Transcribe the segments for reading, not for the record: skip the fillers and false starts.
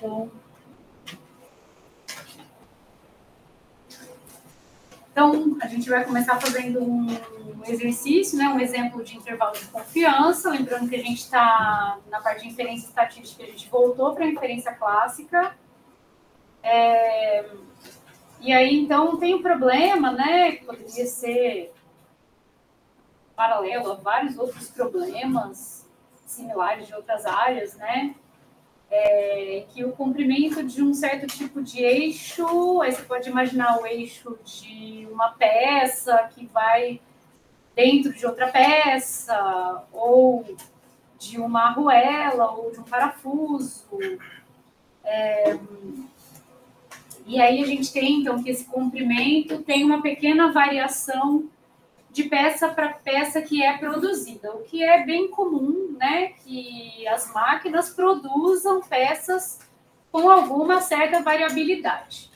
bom. Então, a gente vai começar fazendo um exercício, né, um exemplo de intervalo de confiança. Lembrando que a gente está na parte de inferência estatística, a gente voltou para a inferência clássica. E aí, então, tem um problema, né, que poderia ser paralelo a vários outros problemas similares de outras áreas, né? Que o comprimento de um certo tipo de eixo, aí você pode imaginar o eixo de uma peça que vai dentro de outra peça, ou de uma arruela, ou de um parafuso. E aí a gente tem, então, que esse comprimento tem uma pequena variação de peça para peça que é produzida, o que é bem comum, né, que as máquinas produzam peças com alguma certa variabilidade.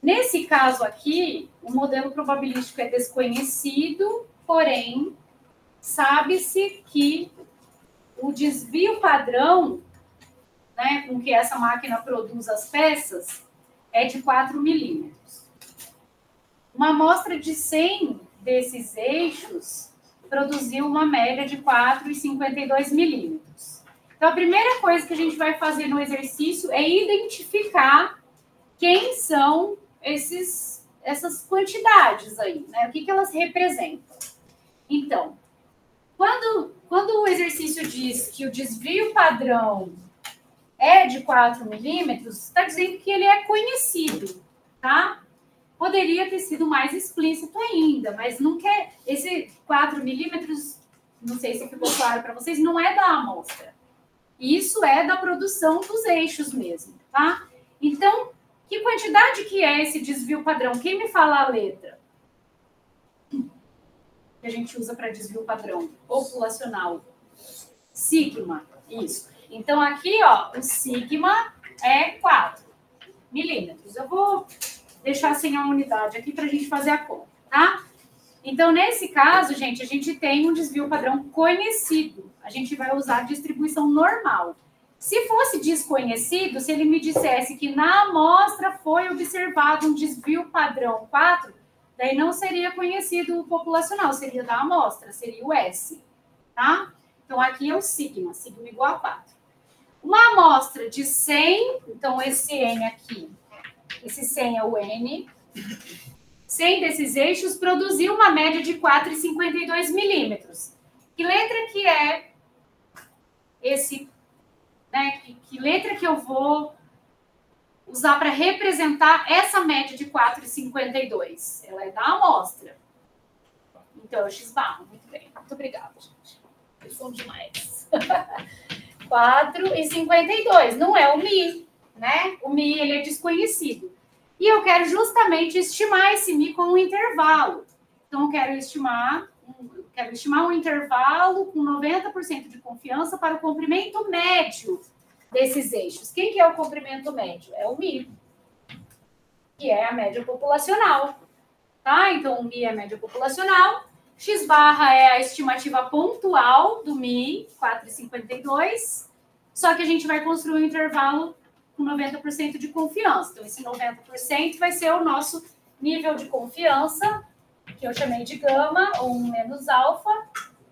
Nesse caso aqui, o modelo probabilístico é desconhecido, porém, sabe-se que o desvio padrão, né, com que essa máquina produz as peças é de 4 milímetros. Uma amostra de 100 desses eixos produziu uma média de 4,52 milímetros. Então, a primeira coisa que a gente vai fazer no exercício é identificar quem são essas quantidades aí, né? O que elas representam. Então, quando o exercício diz que o desvio padrão é de 4 milímetros, está dizendo que ele é conhecido, tá? Poderia ter sido mais explícito ainda, mas não quer. Esse 4 milímetros, não sei se ficou claro para vocês, não é da amostra. Isso é da produção dos eixos mesmo, tá? Então, que quantidade que é esse desvio padrão? Quem me fala a letra? Que a gente usa para desvio padrão populacional. Sigma, isso. Então, aqui, ó, o sigma é 4 milímetros. Eu vou deixar sem a unidade aqui para a gente fazer a conta, tá? Então, nesse caso, gente, a gente tem um desvio padrão conhecido. A gente vai usar a distribuição normal. Se fosse desconhecido, se ele me dissesse que na amostra foi observado um desvio padrão 4, daí não seria conhecido o populacional, seria da amostra, seria o S, tá? Então, aqui é o sigma igual a 4. Uma amostra de 100, então esse N aqui, esse 100 é o N. 100 desses eixos produziu uma média de 4,52 milímetros. Que letra que é esse, né? Que letra que eu vou usar para representar essa média de 4,52? Ela é da amostra. Então, é o X barra. Muito bem. Muito obrigada, gente. Vocês são demais. 4,52. Não é o Mi, né? O Mi, ele é desconhecido. E eu quero justamente estimar esse Mi com um intervalo. Então, eu quero estimar um intervalo com 90% de confiança para o comprimento médio desses eixos. Quem que é o comprimento médio? É o Mi, que é a média populacional. Tá? Então, o Mi é a média populacional. X barra é a estimativa pontual do Mi, 4,52. Só que a gente vai construir um intervalo com 90% de confiança. Então, esse 90% vai ser o nosso nível de confiança, que eu chamei de gama, ou 1 menos alfa,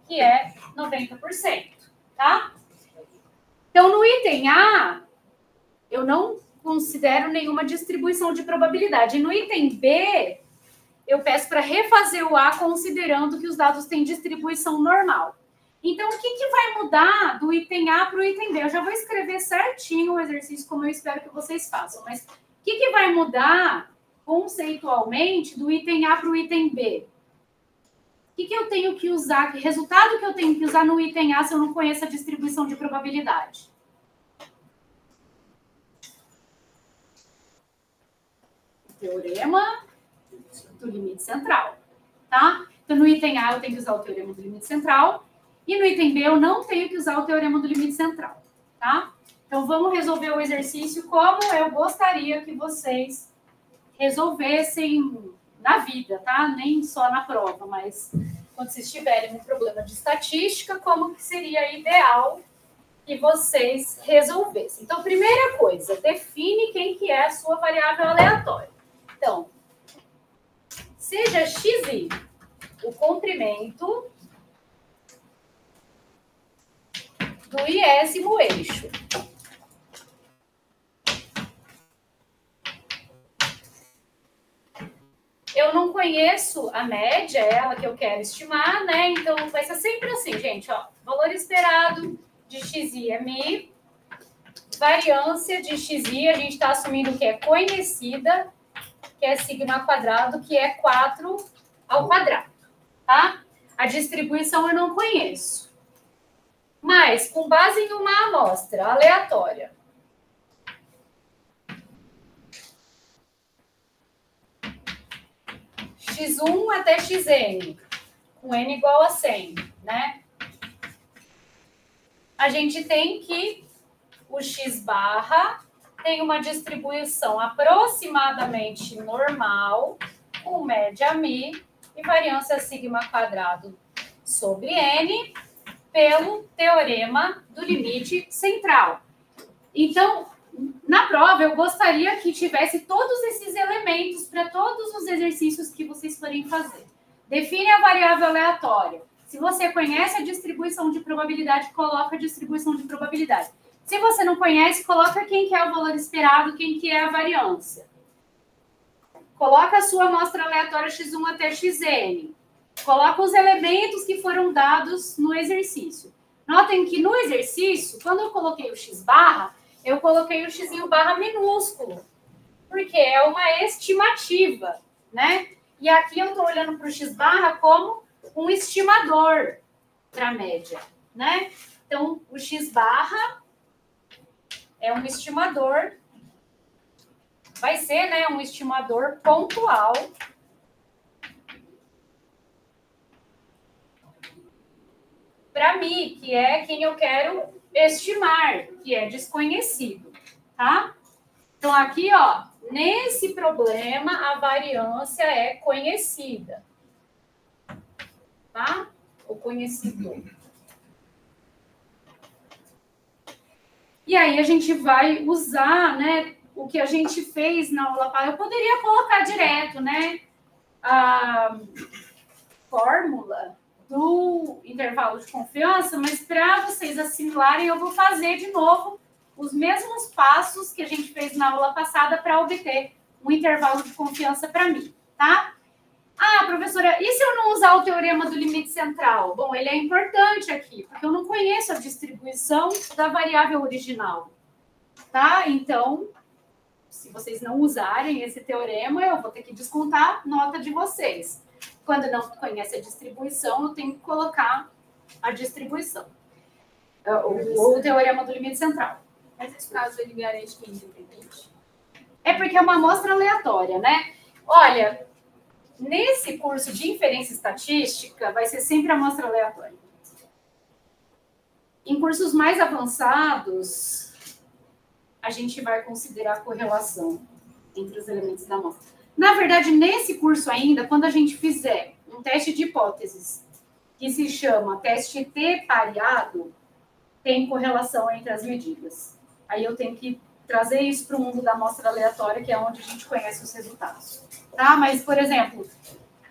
que é 90%, tá? Então, no item A, eu não considero nenhuma distribuição de probabilidade. E no item B, eu peço para refazer o A considerando que os dados têm distribuição normal. Então, o que vai mudar do item A para o item B? Eu já vou escrever certinho o exercício, como eu espero que vocês façam. Mas o que vai mudar conceitualmente do item A para o item B? O que eu tenho que usar? Que resultado que eu tenho que usar no item A se eu não conheço a distribuição de probabilidade? Teorema do limite central, tá? Então, no item A, eu tenho que usar o teorema do limite central. E no item B, eu não tenho que usar o teorema do limite central, tá? Então, vamos resolver o exercício como eu gostaria que vocês resolvessem na vida, tá? Nem só na prova, mas quando vocês tiverem um problema de estatística, como que seria ideal que vocês resolvessem. Então, primeira coisa, define quem que é a sua variável aleatória. Então, seja xi o comprimento do iésimo eixo. Eu não conheço a média, é ela que eu quero estimar, né? Então, vai ser sempre assim, gente, ó. Valor esperado de xi é mi. Variância de xi, a gente está assumindo que é conhecida, que é sigma quadrado, que é 4 ao quadrado, tá? A distribuição eu não conheço. Mas, com base em uma amostra aleatória, x1 até xn, com n igual a 100, né? A gente tem que o x barra tem uma distribuição aproximadamente normal, com média mi e variância sigma quadrado sobre n, pelo teorema do limite central. Então, na prova, eu gostaria que tivesse todos esses elementos para todos os exercícios que vocês forem fazer. Define a variável aleatória. Se você conhece a distribuição de probabilidade, coloca a distribuição de probabilidade. Se você não conhece, coloca quem que é o valor esperado, quem que é a variância. Coloca a sua amostra aleatória x1 até xn. Coloca os elementos que foram dados no exercício. Notem que no exercício, quando eu coloquei o x barra, eu coloquei o xzinho barra minúsculo, porque é uma estimativa, né? E aqui eu estou olhando para o x barra como um estimador para a média, né? Então, o x barra é um estimador, vai ser, né, um estimador pontual para mim, que é quem eu quero estimar, que é desconhecido, tá? Então, aqui, ó, nesse problema, a variância é conhecida, tá? O conhecido. E aí, a gente vai usar, né, o que a gente fez na aula passada. Eu poderia colocar direto, né, a fórmula do intervalo de confiança, mas para vocês assimilarem, eu vou fazer de novo os mesmos passos que a gente fez na aula passada para obter um intervalo de confiança para mim, tá? Ah, professora, e se eu não usar o teorema do limite central? Bom, ele é importante aqui, porque eu não conheço a distribuição da variável original, tá? Então, se vocês não usarem esse teorema, eu vou ter que descontar a nota de vocês. Quando não conhece a distribuição, eu tenho que colocar a distribuição. O teorema do limite central. Mas nesse caso ele garante que é independente? É porque é uma amostra aleatória, né? Olha, nesse curso de inferência estatística, vai ser sempre amostra aleatória. Em cursos mais avançados, a gente vai considerar a correlação entre os elementos da amostra. Na verdade, nesse curso ainda, quando a gente fizer um teste de hipóteses, que se chama teste T pareado, tem correlação entre as medidas. Aí eu tenho que trazer isso para o mundo da amostra aleatória, que é onde a gente conhece os resultados. Tá? Mas, por exemplo,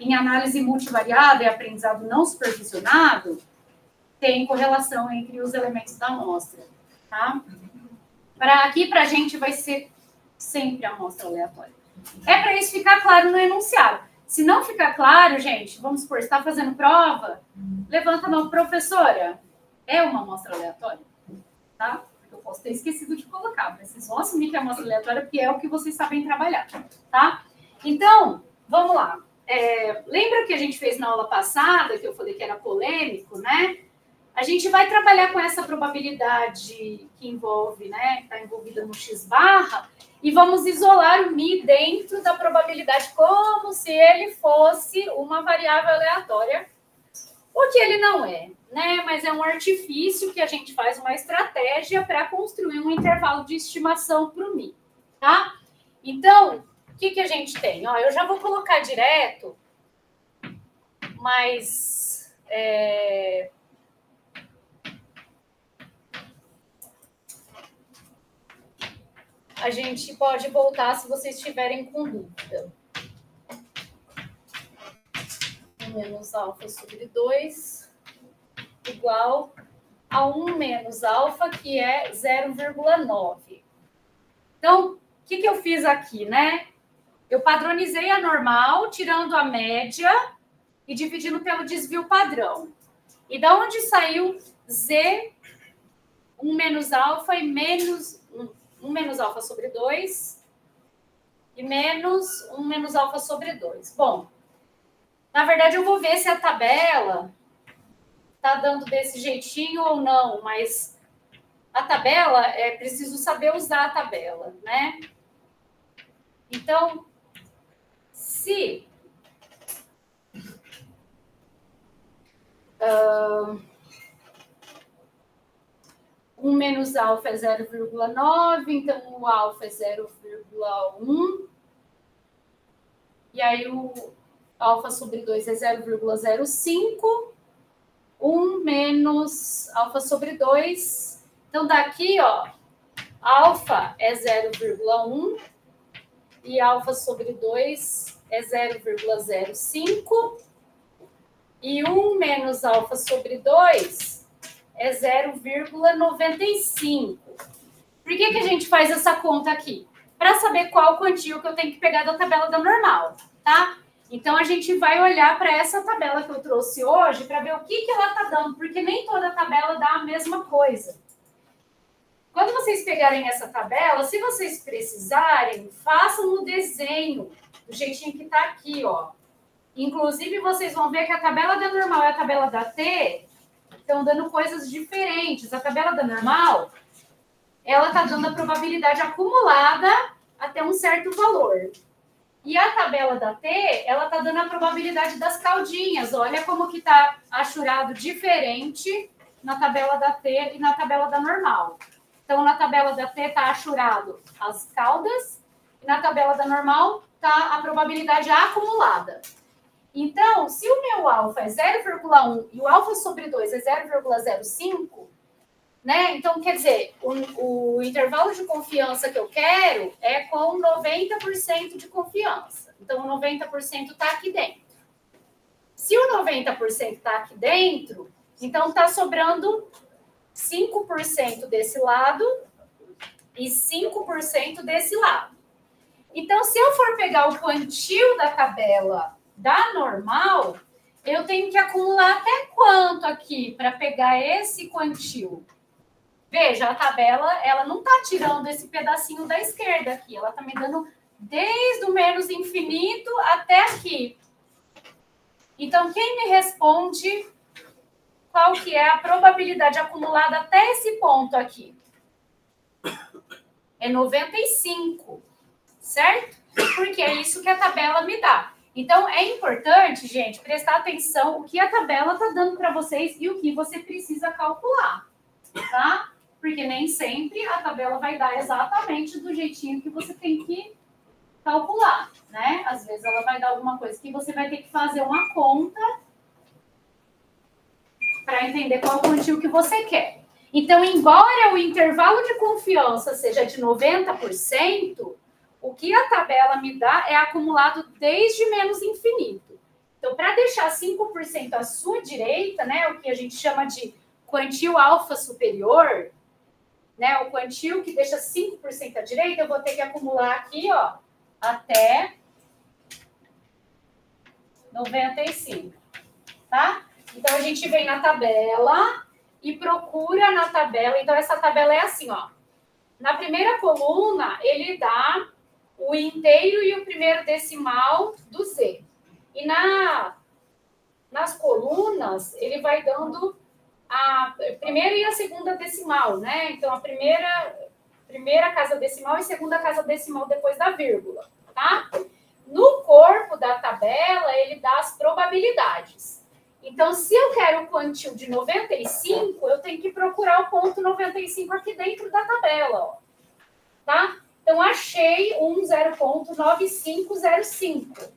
em análise multivariada e aprendizado não supervisionado, tem correlação entre os elementos da amostra. Tá? Aqui, para a gente, vai ser sempre a amostra aleatória. É para isso ficar claro no enunciado. Se não ficar claro, gente, vamos supor, você está fazendo prova, levanta a mão, professora, é uma amostra aleatória? Tá? Eu posso ter esquecido de colocar, mas vocês vão assumir que é amostra aleatória, porque é o que vocês sabem trabalhar, tá? Então, vamos lá. Lembra que a gente fez na aula passada, que eu falei que era polêmico, né? A gente vai trabalhar com essa probabilidade que envolve, né, que está envolvida no x barra, e vamos isolar o mi dentro da probabilidade como se ele fosse uma variável aleatória, o que ele não é, né? Mas é um artifício que a gente faz uma estratégia para construir um intervalo de estimação para o mi, tá? Então, o que a gente tem? Ó, eu já vou colocar direto, mas a gente pode voltar se vocês estiverem com dúvida. 1 menos alfa sobre 2 igual a 1 menos alfa, que é 0,9. Então, o que eu fiz aqui, né? Eu padronizei a normal, tirando a média e dividindo pelo desvio padrão. E da onde saiu Z, 1 menos alfa e menos 1 menos alfa sobre 2 e menos 1 menos alfa sobre 2. Bom, na verdade eu vou ver se a tabela está dando desse jeitinho ou não, mas a tabela, é preciso saber usar a tabela, né? Então, se 1 menos alfa é 0,9, então o alfa é 0,1. E aí o alfa sobre 2 é 0,05. 1 menos alfa sobre 2. Então, daqui, ó, alfa é 0,1 e alfa sobre 2 é 0,05. E 1 menos alfa sobre 2 é 0,95. Por que a gente faz essa conta aqui? Para saber qual quantio que eu tenho que pegar da tabela da normal, tá? Então, a gente vai olhar para essa tabela que eu trouxe hoje para ver o que ela está dando, porque nem toda tabela dá a mesma coisa. Quando vocês pegarem essa tabela, se vocês precisarem, façam o desenho do jeitinho que está aqui, ó. Inclusive, vocês vão ver que a tabela da normal e a tabela da T estão dando coisas diferentes. A tabela da normal, ela está dando a probabilidade acumulada até um certo valor. E a tabela da T, ela está dando a probabilidade das caudinhas. Olha como que está achurado diferente na tabela da T e na tabela da normal. Então, na tabela da T está achurado as caudas e na tabela da normal está a probabilidade acumulada. Então, se o meu alfa é 0,1 e o alfa sobre 2 é 0,05, né? Então, quer dizer, o intervalo de confiança que eu quero é com 90% de confiança. Então, o 90% está aqui dentro. Se o 90% está aqui dentro, então está sobrando 5% desse lado e 5% desse lado. Então, se eu for pegar o quantio da tabela da normal, eu tenho que acumular até quanto aqui para pegar esse quantio? Veja, a tabela, ela não está tirando esse pedacinho da esquerda aqui. Ela está me dando desde o menos infinito até aqui. Então, quem me responde qual que é a probabilidade acumulada até esse ponto aqui? É 95, certo? Porque é isso que a tabela me dá. Então, é importante, gente, prestar atenção o que a tabela está dando para vocês e o que você precisa calcular, tá? Porque nem sempre a tabela vai dar exatamente do jeitinho que você tem que calcular, né? Às vezes ela vai dar alguma coisa que você vai ter que fazer uma conta para entender qual quantio que você quer. Então, embora o intervalo de confiança seja de 90%, o que a tabela me dá é acumulado desde menos infinito. Então, para deixar 5% à sua direita, né, o que a gente chama de quantio alfa superior, né, o quantio que deixa 5% à direita, eu vou ter que acumular aqui, ó, até 95, tá? Então, a gente vem na tabela e procura na tabela. Então, essa tabela é assim, ó. Na primeira coluna, ele dá o inteiro e o primeiro decimal do Z. E nas colunas, ele vai dando a primeira e a segunda decimal, né? Então, a primeira casa decimal e segunda casa decimal depois da vírgula, tá? No corpo da tabela, ele dá as probabilidades. Então, se eu quero o quantio de 95, eu tenho que procurar o ponto 95 aqui dentro da tabela, ó. Tá? Então, achei um 0,9505. O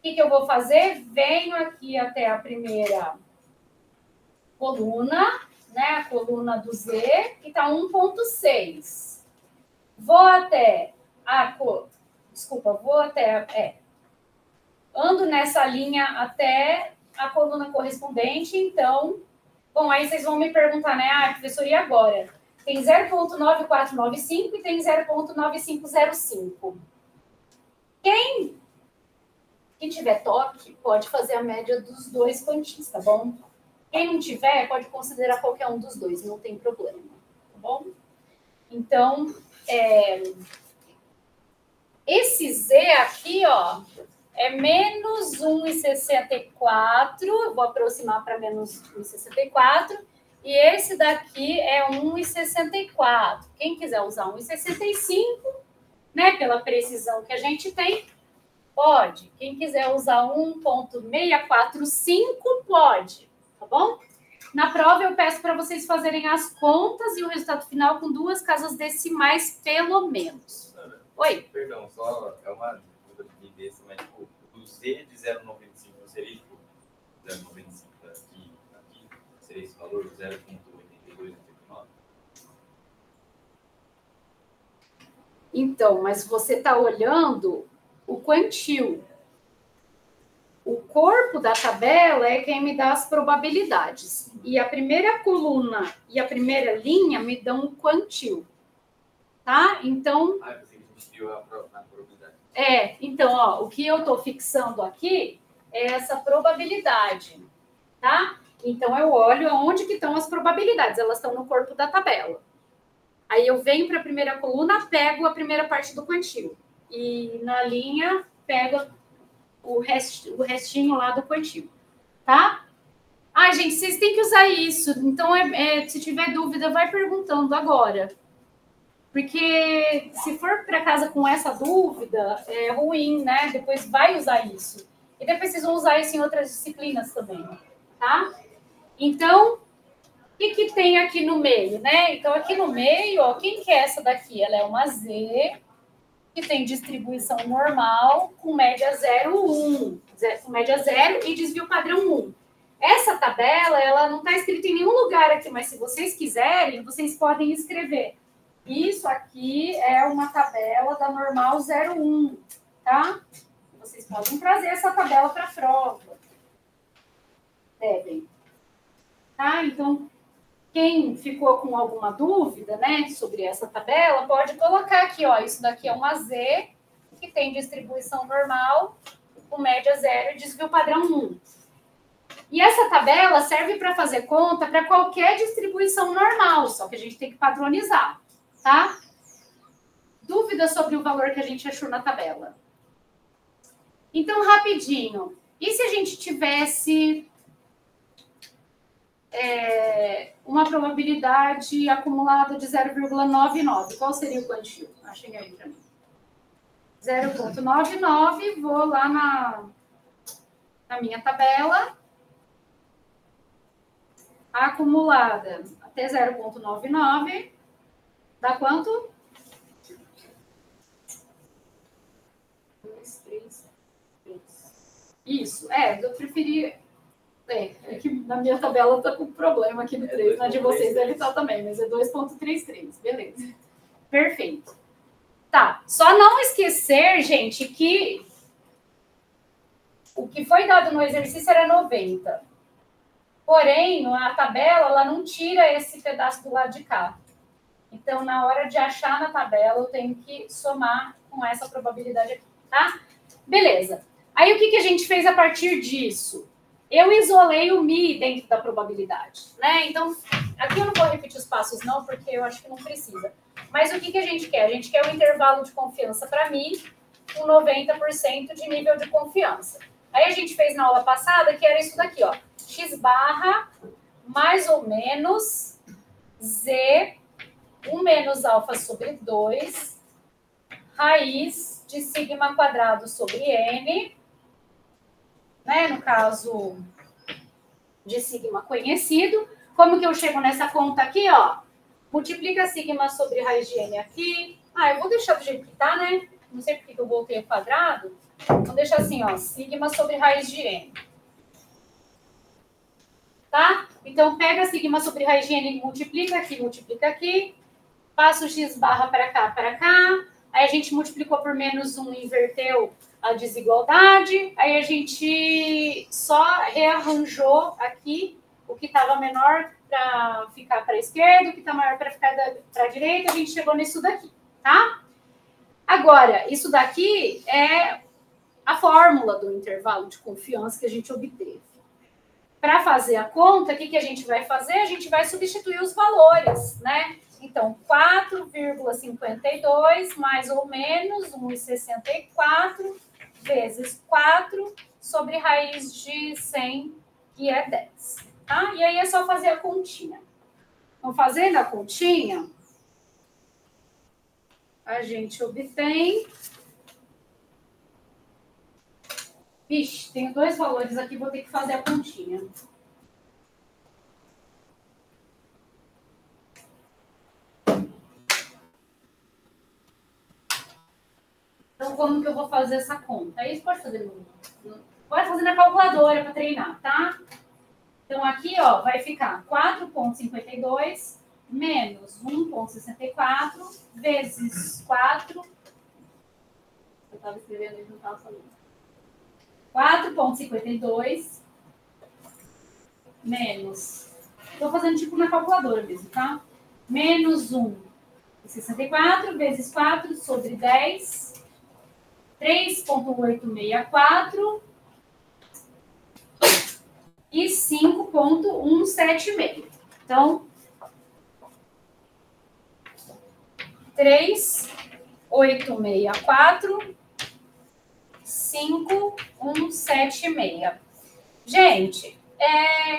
que eu vou fazer? Venho aqui até a primeira coluna, né? A coluna do Z, que está 1,6. vou até ando nessa linha até a coluna correspondente, então, bom, aí vocês vão me perguntar, né, professor, e agora? Tem 0,9495 e tem 0,9505. Quem tiver toque, pode fazer a média dos dois quantis, tá bom? Quem não tiver, pode considerar qualquer um dos dois, não tem problema, tá bom? Então, esse Z aqui, ó, é menos 1,64, vou aproximar para menos 1,64, e esse daqui é 1,64. Quem quiser usar 1,65, né, pela precisão que a gente tem, pode. Quem quiser usar 1,645, pode, tá bom? Na prova eu peço para vocês fazerem as contas e o resultado final com 2 casas decimais, pelo menos. Oi? Perdão, só é uma dúvida de desse, mas tipo, o Z de 0,95 seria tipo 0,95 aqui, seria esse valor 0,8289? Então, mas você está olhando o quantil. O corpo da tabela é quem me dá as probabilidades. E a primeira coluna e a primeira linha me dão o quantil. Tá? Então... Ah, eu pensei que a gente viu a probabilidade. Então, ó, o que eu estou fixando aqui é essa probabilidade. Tá? Então, eu olho onde que estão as probabilidades. Elas estão no corpo da tabela. Aí eu venho para a primeira coluna, pego a primeira parte do quantil. E na linha, pego o restinho lá do quantil. Tá? Ah, gente, vocês têm que usar isso. Então, se tiver dúvida, vai perguntando agora. Porque se for para casa com essa dúvida, é ruim, né? Depois vai usar isso. E depois vocês vão usar isso em outras disciplinas também, tá? Então, o que tem aqui no meio, né? Então, aqui no meio, ó, quem que é essa daqui? Ela é uma Z, que tem distribuição normal, com média 0,1. Com média 0 e desvio padrão 1. Essa tabela, ela não está escrita em nenhum lugar aqui, mas se vocês quiserem, vocês podem escrever. Isso aqui é uma tabela da normal 0,1, tá? Vocês podem trazer essa tabela para a prova. Devem. Tá? Então, quem ficou com alguma dúvida, né, sobre essa tabela, pode colocar aqui, ó, isso daqui é uma Z, que tem distribuição normal, com média 0 e desvio padrão 1. E essa tabela serve para fazer conta para qualquer distribuição normal, só que a gente tem que padronizar, tá? Dúvida sobre o valor que a gente achou na tabela? Então, rapidinho. E se a gente tivesse uma probabilidade acumulada de 0,99? Qual seria o quantil? Achem aí para mim. 0,99, vou lá na minha tabela. Acumulada até 0,99, dá quanto? 2, 3, 3. Isso, eu preferi... É que na minha tabela está com problema aqui no 3, na de vocês ele está também, mas é 2,33, beleza. Perfeito. Tá, só não esquecer, gente, que o que foi dado no exercício era 90. Porém, a tabela, ela não tira esse pedaço do lado de cá. Então, na hora de achar na tabela, eu tenho que somar com essa probabilidade aqui, tá? Beleza. Aí, o que a gente fez a partir disso? Eu isolei o Mi dentro da probabilidade, né? Então, aqui eu não vou repetir os passos, não, porque eu acho que não precisa. Mas o que a gente quer? A gente quer um intervalo de confiança para Mi com 90% de nível de confiança. Aí a gente fez na aula passada, que era isso daqui, ó. X barra mais ou menos Z 1 menos alfa sobre 2 raiz de sigma quadrado sobre N, né? No caso de sigma conhecido. Como que eu chego nessa conta aqui, ó? Multiplica sigma sobre raiz de N aqui. Eu vou deixar do jeito que tá, né? Não sei porque eu voltei ao quadrado. Vou deixar assim, ó, sigma sobre raiz de N. Tá? Então, pega sigma sobre raiz de N, multiplica aqui, Passa o x barra para cá. Aí a gente multiplicou por menos 1, inverteu a desigualdade. Aí a gente só rearranjou aqui o que estava menor para ficar para a esquerda, o que está maior para ficar para a direita. A gente chegou nisso daqui, tá? Agora, isso daqui é a fórmula do intervalo de confiança que a gente obteve. Para fazer a conta, o que a gente vai fazer? A gente vai substituir os valores, né? Então, 4,52 mais ou menos 1,64 vezes 4 sobre raiz de 100, que é 10. Tá? E aí é só fazer a continha. Então, fazendo a continha, a gente obtém... Vixe, tenho dois valores aqui, vou ter que fazer a continha. Então, como que eu vou fazer essa conta? Aí você pode fazer na calculadora para treinar, tá? Então, aqui, ó, vai ficar 4,52 menos 1,64 vezes 4. Eu estava escrevendo e não estava falando. 4,52 menos... Estou fazendo tipo na calculadora mesmo, tá? Menos 1,64 vezes 4 sobre 10... 3,864 e 5,176. Então, 3,864, 5,176. Gente,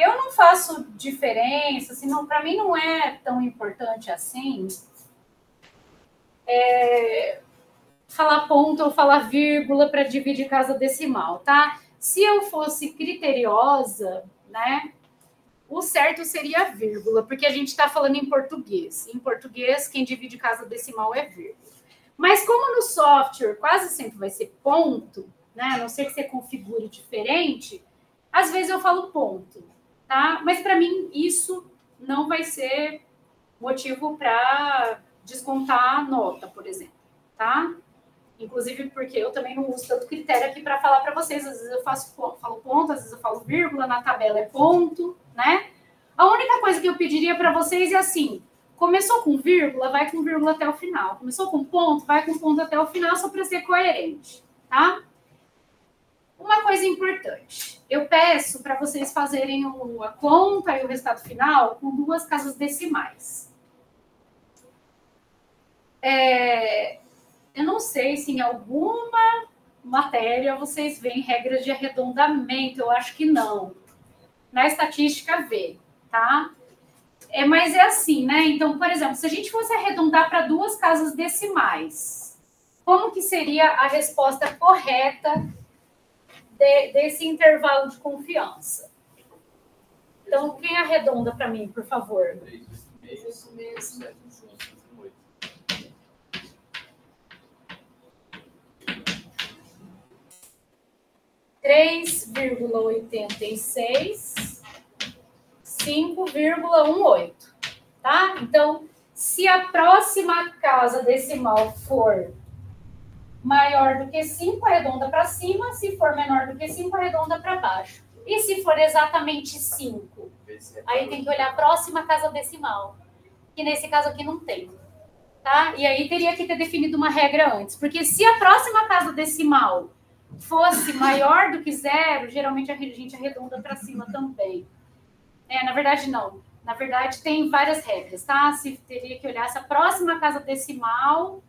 eu não faço diferença, assim, para mim não é tão importante assim. Falar ponto ou falar vírgula para dividir casa decimal, tá? Se eu fosse criteriosa, né, o certo seria vírgula, porque a gente está falando em português. Em português, quem divide casa decimal é vírgula. Mas como no software quase sempre vai ser ponto, né, a não ser que você configure diferente, às vezes eu falo ponto, tá? Mas para mim isso não vai ser motivo para descontar a nota, por exemplo, tá? Inclusive porque eu também não uso tanto critério aqui para falar para vocês. Às vezes eu falo ponto, às vezes eu falo vírgula, na tabela é ponto, né? A única coisa que eu pediria para vocês é assim, começou com vírgula, vai com vírgula até o final. Começou com ponto, vai com ponto até o final, só para ser coerente, tá? Uma coisa importante, eu peço para vocês fazerem a conta e o resultado final com duas casas decimais. Eu não sei se em alguma matéria vocês veem regras de arredondamento, eu acho que não. Na estatística vê, tá? Mas é assim, né? Então, por exemplo, se a gente fosse arredondar para duas casas decimais, como que seria a resposta correta desse intervalo de confiança? Então, quem arredonda para mim, por favor? 3,86, 5,18, tá? Então, se a próxima casa decimal for maior do que 5, arredonda para cima. Se for menor do que 5, arredonda para baixo. E se for exatamente 5? Aí tem que olhar a próxima casa decimal. Que nesse caso aqui não tem. Tá? E aí teria que ter definido uma regra antes. Porque se a próxima casa decimal fosse maior do que 0, geralmente a gente arredonda para cima também. Na verdade, não. Na verdade, tem várias regras, tá? Se teria que olhar se a próxima casa decimal...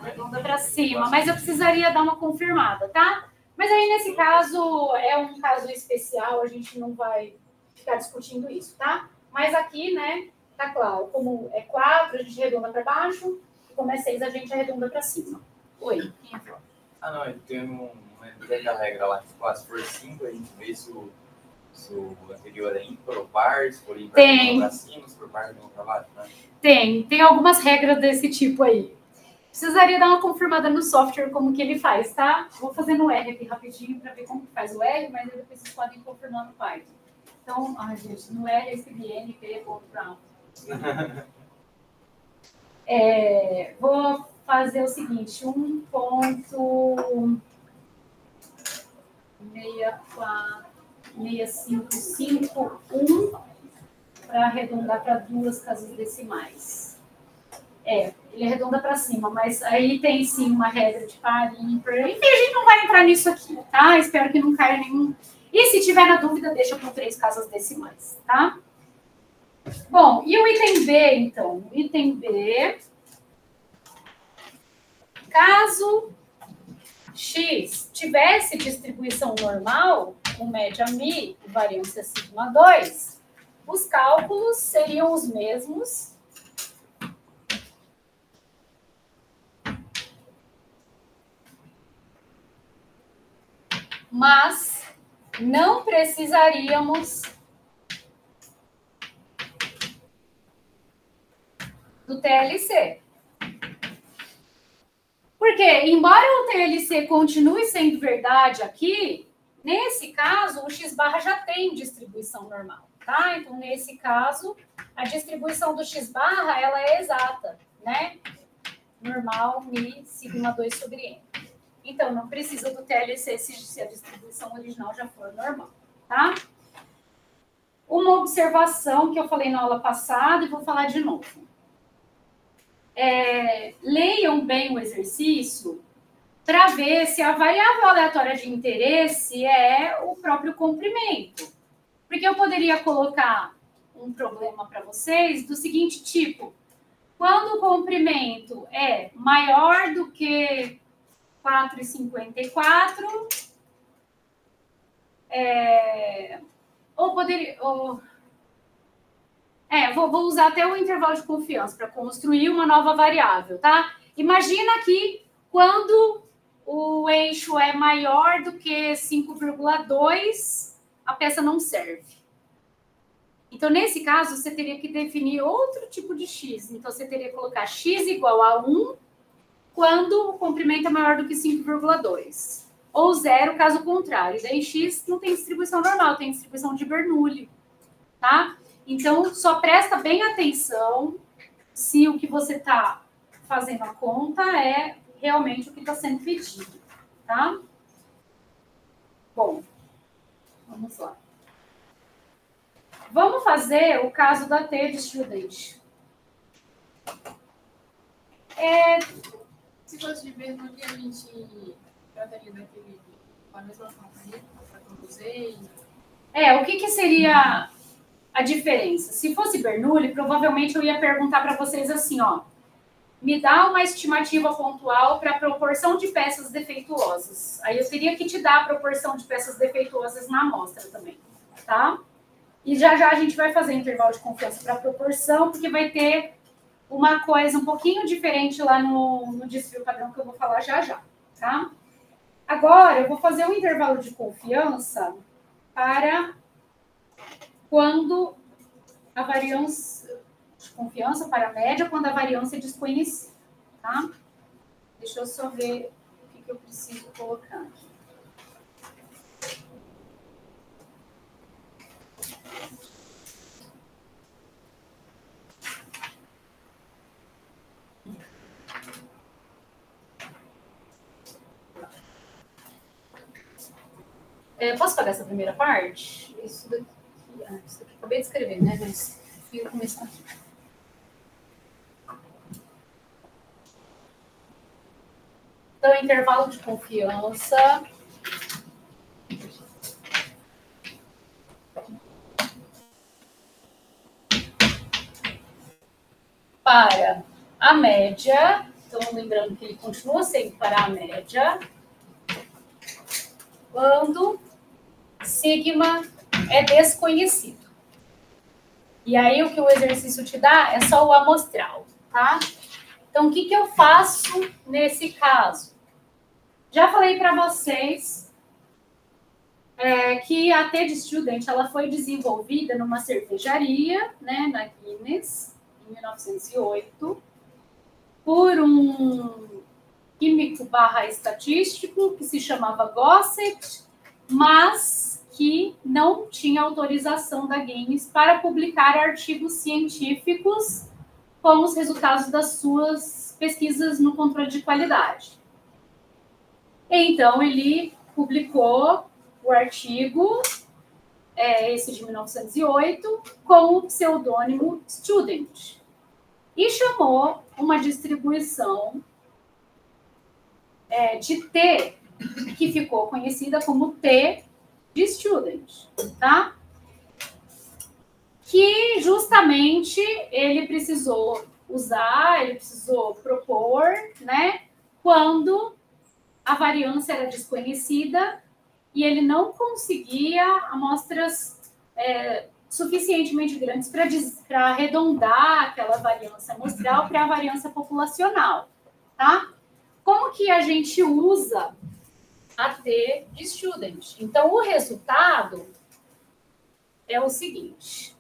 arredonda para cima. Mas eu precisaria dar uma confirmada, tá? Mas aí, nesse caso, é um caso especial, a gente não vai ficar discutindo isso, tá? Mas aqui, né, tá claro. Como é 4, a gente arredonda para baixo. Como é 6, a gente arredonda para cima. Oi, quem é? Não, tem aquela regra lá, tipo, se for 5, a gente vê se o anterior é ímpar ou par, se for ímpar, para cima, se for par, para baixo, né? Tem algumas regras desse tipo aí. Precisaria dar uma confirmada no software como que ele faz, tá? Vou fazer no R aqui rapidinho para ver como que faz o R, mas depois vocês podem confirmar no Python. Então, ai, gente, não é esse BNP Brown. Vou fazer o seguinte, 1,6551 para arredondar para 2 casas decimais. Ele arredonda para cima, mas aí tem sim uma regra de par, ímpar. Enfim, a gente não vai entrar nisso aqui, tá? Espero que não caia nenhum. E se tiver na dúvida, deixa por 3 casas decimais, tá? Bom, e o item B, então? O item B, caso X tivesse distribuição normal, com média μ e variância σ2, os cálculos seriam os mesmos. Mas não precisaríamos do TLC. Porque, embora o TLC continue sendo verdade aqui, nesse caso, o x-barra já tem distribuição normal, tá? Então, nesse caso, a distribuição do x-barra, ela é exata, né? Normal, μ, σ2 sobre n. Então, não precisa do TLC se a distribuição original já for normal, tá? Uma observação que eu falei na aula passada e vou falar de novo. Leiam bem o exercício para ver se a variável aleatória de interesse é o próprio comprimento. Porque eu poderia colocar um problema para vocês do seguinte tipo: quando o comprimento é maior do que 4,54, vou usar até o intervalo de confiança para construir uma nova variável, tá? Imagina que quando o eixo é maior do que 5,2, a peça não serve. Então, nesse caso, você teria que definir outro tipo de x. Então, você teria que colocar x igual a 1 quando o comprimento é maior do que 5,2. Ou 0, caso contrário. Daí, x não tem distribuição normal, tem distribuição de Bernoulli, tá? Então, só presta bem atenção se o que você está fazendo a conta é realmente o que está sendo pedido, tá? Bom, vamos lá. Vamos fazer o caso da T de student. Se fosse de Bernoulli, a gente trataria daquele com a mesma forma para conduzir. O que seria a diferença? Se fosse Bernoulli, provavelmente eu ia perguntar para vocês assim, ó. Me dá uma estimativa pontual para a proporção de peças defeituosas. Aí eu teria que te dar a proporção de peças defeituosas na amostra também, tá? E já a gente vai fazer intervalo de confiança para proporção, porque vai ter uma coisa um pouquinho diferente lá no desvio padrão que eu vou falar já, tá? Agora, eu vou fazer um intervalo de confiança para quando a variância de confiança para a média, quando a variância é desconhecida, tá? Deixa eu só ver o que eu preciso colocar aqui. Posso pagar essa primeira parte? Isso daqui acabei de escrever, né? Mas prefiro começar aqui. Então, intervalo de confiança. Para a média. Então, lembrando que ele continua sendo para a média. Quando sigma é desconhecido. E aí, o que o exercício te dá é só o amostral, tá? Então, o que eu faço nesse caso? Já falei para vocês que a T de Student ela foi desenvolvida numa cervejaria, né, na Guinness, em 1908, por um químico / estatístico que se chamava Gossett, mas que não tinha autorização da Gaines para publicar artigos científicos com os resultados das suas pesquisas no controle de qualidade. Então, ele publicou o artigo, esse de 1908, com o pseudônimo Student, e chamou uma distribuição de T, que ficou conhecida como T de Student, tá? Que justamente ele precisou usar, ele precisou propor, né? Quando a variância era desconhecida e ele não conseguia amostras suficientemente grandes para arredondar aquela variância amostral para a variância populacional, tá? Como que a gente usa a T de Student? Então, o resultado é o seguinte.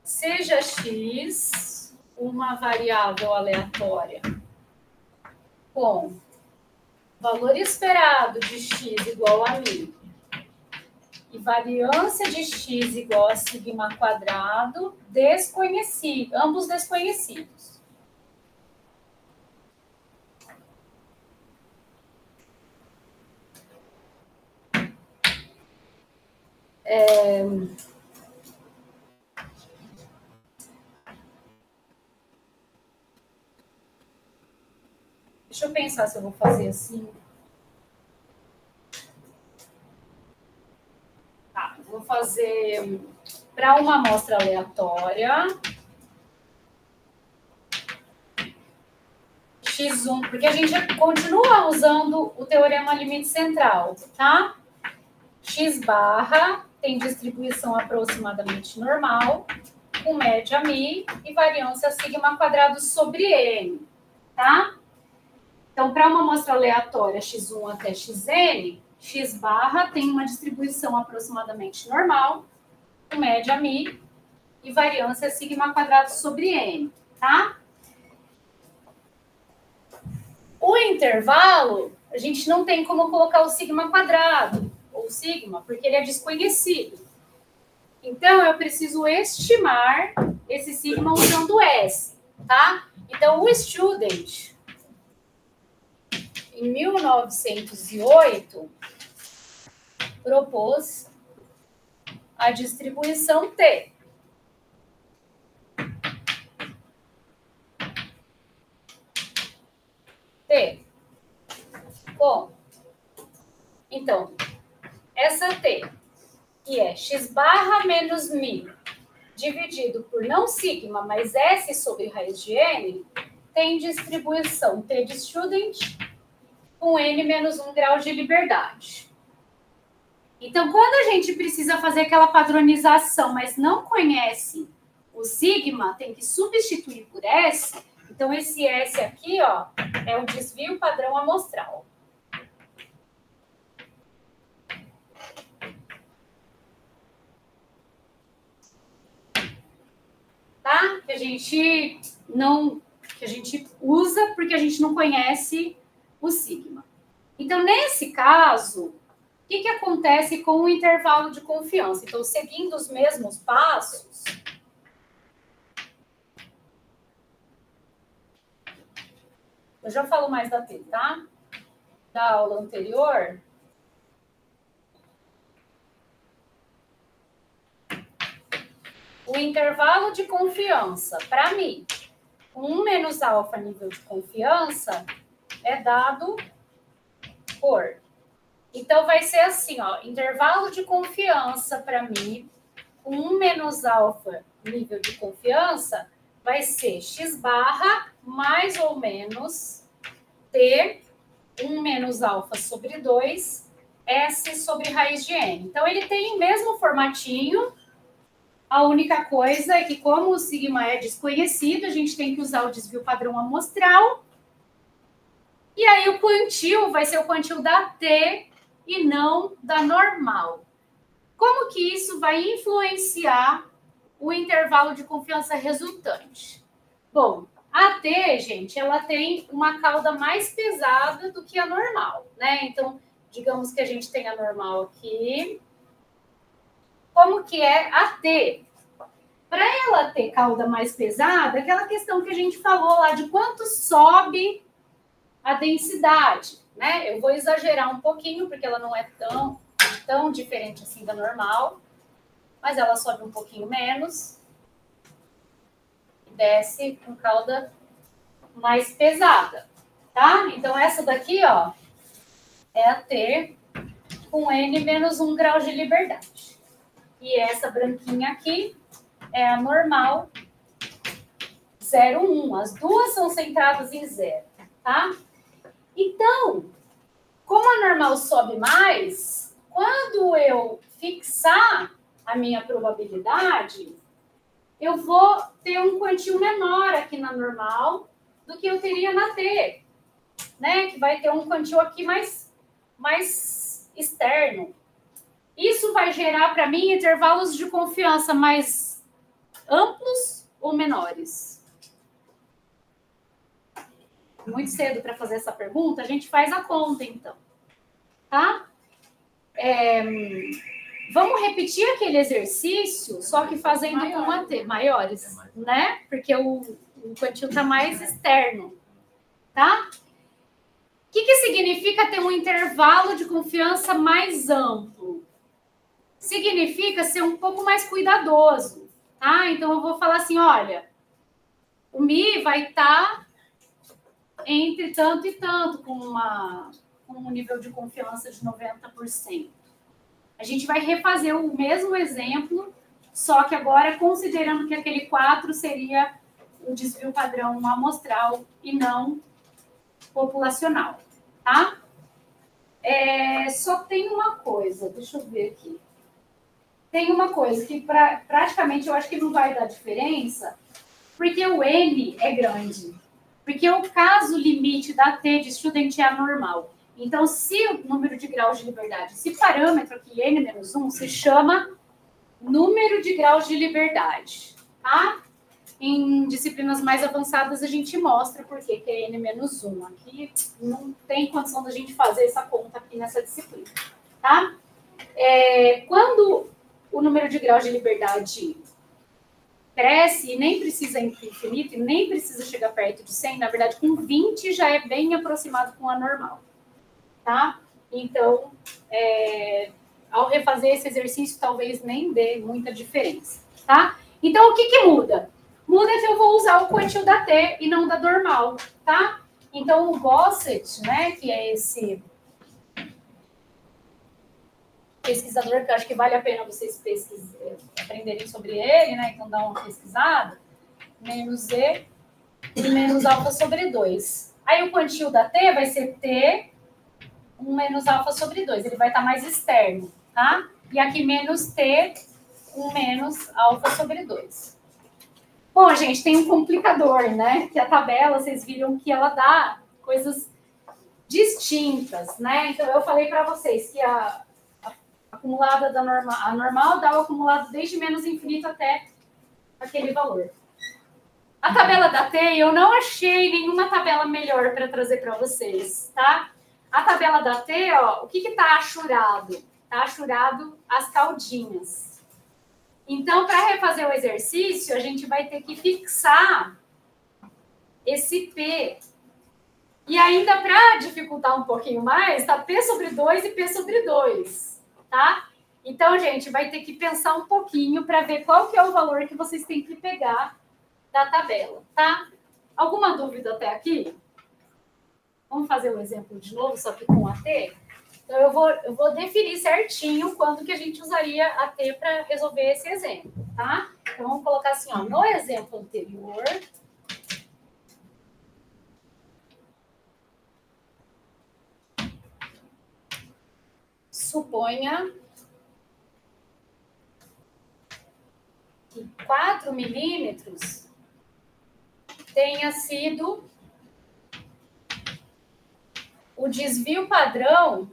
Seja x uma variável aleatória com valor esperado de x igual a 1000 e variância de x igual a sigma quadrado desconhecido, ambos desconhecidos. Deixa eu pensar se eu vou fazer assim. Tá, vou fazer para uma amostra aleatória. X1, porque a gente continua usando o teorema limite central, tá? X barra tem distribuição aproximadamente normal, com média μ e variância sigma quadrado sobre n, tá? Então, para uma amostra aleatória x1 até xn, x barra tem uma distribuição aproximadamente normal, com média μ e variância sigma quadrado sobre n, tá? O intervalo, a gente não tem como colocar o sigma quadrado, ou sigma, porque ele é desconhecido. Então, eu preciso estimar esse sigma usando S, tá? Então, o Student, em 1908, propôs a distribuição T. Bom, então, essa T, que é x barra menos μ, dividido por não sigma, mas S sobre raiz de n, tem distribuição T de Student com n menos 1 grau de liberdade. Então, quando a gente precisa fazer aquela padronização, mas não conhece o sigma, tem que substituir por S. Então, esse S aqui, ó, é o desvio padrão amostral. Tá? Que a gente usa porque a gente não conhece o sigma. Então, nesse caso, o que acontece com o intervalo de confiança? Então, seguindo os mesmos passos, eu já falo mais da T, tá? Da aula anterior. O intervalo de confiança, para mim, 1 menos alfa nível de confiança, é dado por. Então, vai ser assim, ó, intervalo de confiança para mim, 1 menos alfa nível de confiança, vai ser x barra mais ou menos T, 1 menos alfa sobre 2, S sobre raiz de n. Então, ele tem o mesmo formatinho. A única coisa é que, como o sigma é desconhecido, a gente tem que usar o desvio padrão amostral. E aí, o quantil vai ser o quantil da T e não da normal. Como que isso vai influenciar o intervalo de confiança resultante? Bom, A T, gente, ela tem uma cauda mais pesada do que a normal, né? Então, digamos que a gente tem a normal aqui. Como que é a T? Para ela ter cauda mais pesada, aquela questão que a gente falou lá de quanto sobe a densidade, né? Eu vou exagerar um pouquinho, porque ela não é tão diferente assim da normal, mas ela sobe um pouquinho menos e desce com cauda mais pesada, tá? Então, essa daqui, ó, é a T com N menos 1 grau de liberdade. E essa branquinha aqui é a normal 0,1. As duas são centradas em 0, tá? Então, como a normal sobe mais, quando eu fixar a minha probabilidade, eu vou ter um quantio menor aqui na normal do que eu teria na T, né? Que vai ter um quantio aqui mais externo. Isso vai gerar para mim intervalos de confiança mais amplos ou menores? Muito cedo para fazer essa pergunta, a gente faz a conta, então. Tá? Vamos repetir aquele exercício, só que fazendo com a T, maiores, né? Porque o quantio está mais externo, tá? O que significa ter um intervalo de confiança mais amplo? Significa ser um pouco mais cuidadoso, tá? Então, eu vou falar assim, olha, o Mi vai estar entre tanto e tanto, com um nível de confiança de 90%. A gente vai refazer o mesmo exemplo, só que agora considerando que aquele 4 seria o desvio padrão amostral e não populacional, tá? Só tem uma coisa, deixa eu ver aqui. Tem uma coisa que praticamente eu acho que não vai dar diferença, porque o N é grande. Porque o caso limite da T de student é anormal. Então, se o número de graus de liberdade, esse parâmetro aqui, N-1, se chama número de graus de liberdade, tá? Em disciplinas mais avançadas, a gente mostra por que é N-1. Aqui não tem condição da gente fazer essa conta aqui nessa disciplina, tá? Quando o número de graus de liberdade cresce e nem precisa ir para o infinito, e nem precisa chegar perto de 100, na verdade, com 20 já é bem aproximado com a normal, tá? Então, ao refazer esse exercício, talvez nem dê muita diferença, tá? Então, o que muda? Muda que eu vou usar o quantio da T e não da normal, tá? Então, o Gossett, né, que é esse pesquisador que eu acho que vale a pena vocês aprenderem sobre ele, né? Então, dá uma pesquisada. Menos E e menos alfa sobre 2. Aí, o quantio da T vai ser T 1 menos alfa sobre 2. Ele vai estar mais externo, tá? E aqui, menos T 1 menos alfa sobre 2. Bom, gente, tem um complicador, né? Que a tabela, vocês viram que ela dá coisas distintas, né? Então, eu falei para vocês que a acumulada a normal dá o acumulado desde menos infinito até aquele valor. A tabela da T, eu não achei nenhuma tabela melhor para trazer para vocês, tá? A tabela da T, ó, o que está achurado? Está achurado as caudinhas. Então, para refazer o exercício, a gente vai ter que fixar esse P. E ainda para dificultar um pouquinho mais, está P sobre 2 e P sobre 2. Tá? Então, gente, vai ter que pensar um pouquinho para ver qual que é o valor que vocês têm que pegar da tabela, tá? Alguma dúvida até aqui? Vamos fazer o exemplo de novo, só que com a T? Então, eu vou definir certinho quando que a gente usaria a T para resolver esse exemplo, tá? Então, vamos colocar assim, ó, no exemplo anterior... Suponha que 4 milímetros tenha sido o desvio padrão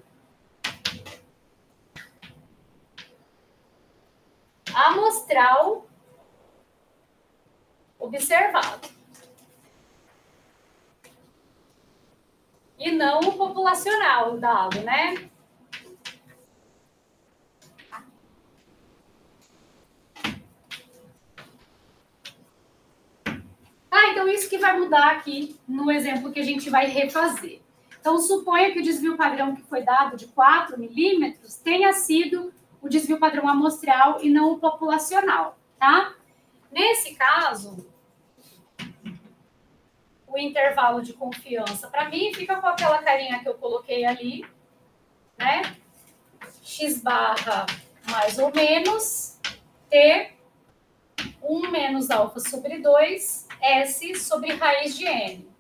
amostral observado. e não o populacional o dado, né? Então isso que vai mudar aqui no exemplo que a gente vai refazer. Então, suponha que o desvio padrão que foi dado de 4 milímetros tenha sido o desvio padrão amostral e não o populacional, tá? Nesse caso, o intervalo de confiança, para mim, fica com aquela carinha que eu coloquei ali, né? X barra mais ou menos, T, 1 menos alfa sobre 2, S sobre raiz de N.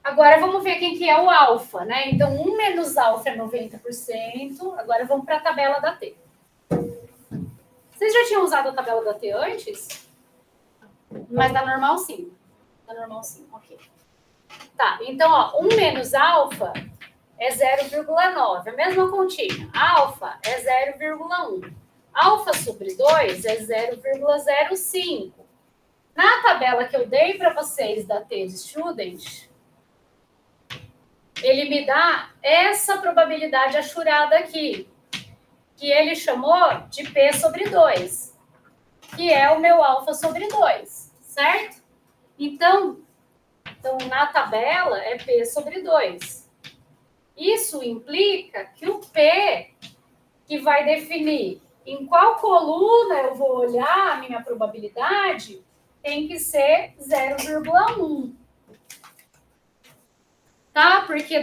Agora, vamos ver quem que é o alfa, né? Então, 1 menos alfa é 90%. Agora, vamos para a tabela da T. Vocês já tinham usado a tabela da T antes? Mas da normal, sim. Da normal, sim. Ok. Tá, então, ó, 1 menos alfa é 0,9. A mesma continha. Alfa é 0,1. Alfa sobre 2 é 0,05. Na tabela que eu dei para vocês da T de Student, ele me dá essa probabilidade achurada aqui, que ele chamou de P sobre 2, que é o meu alfa sobre 2, certo? Então, na tabela é P sobre 2. Isso implica que o P, que vai definir em qual coluna eu vou olhar a minha probabilidade, tem que ser 0,1. Tá? Porque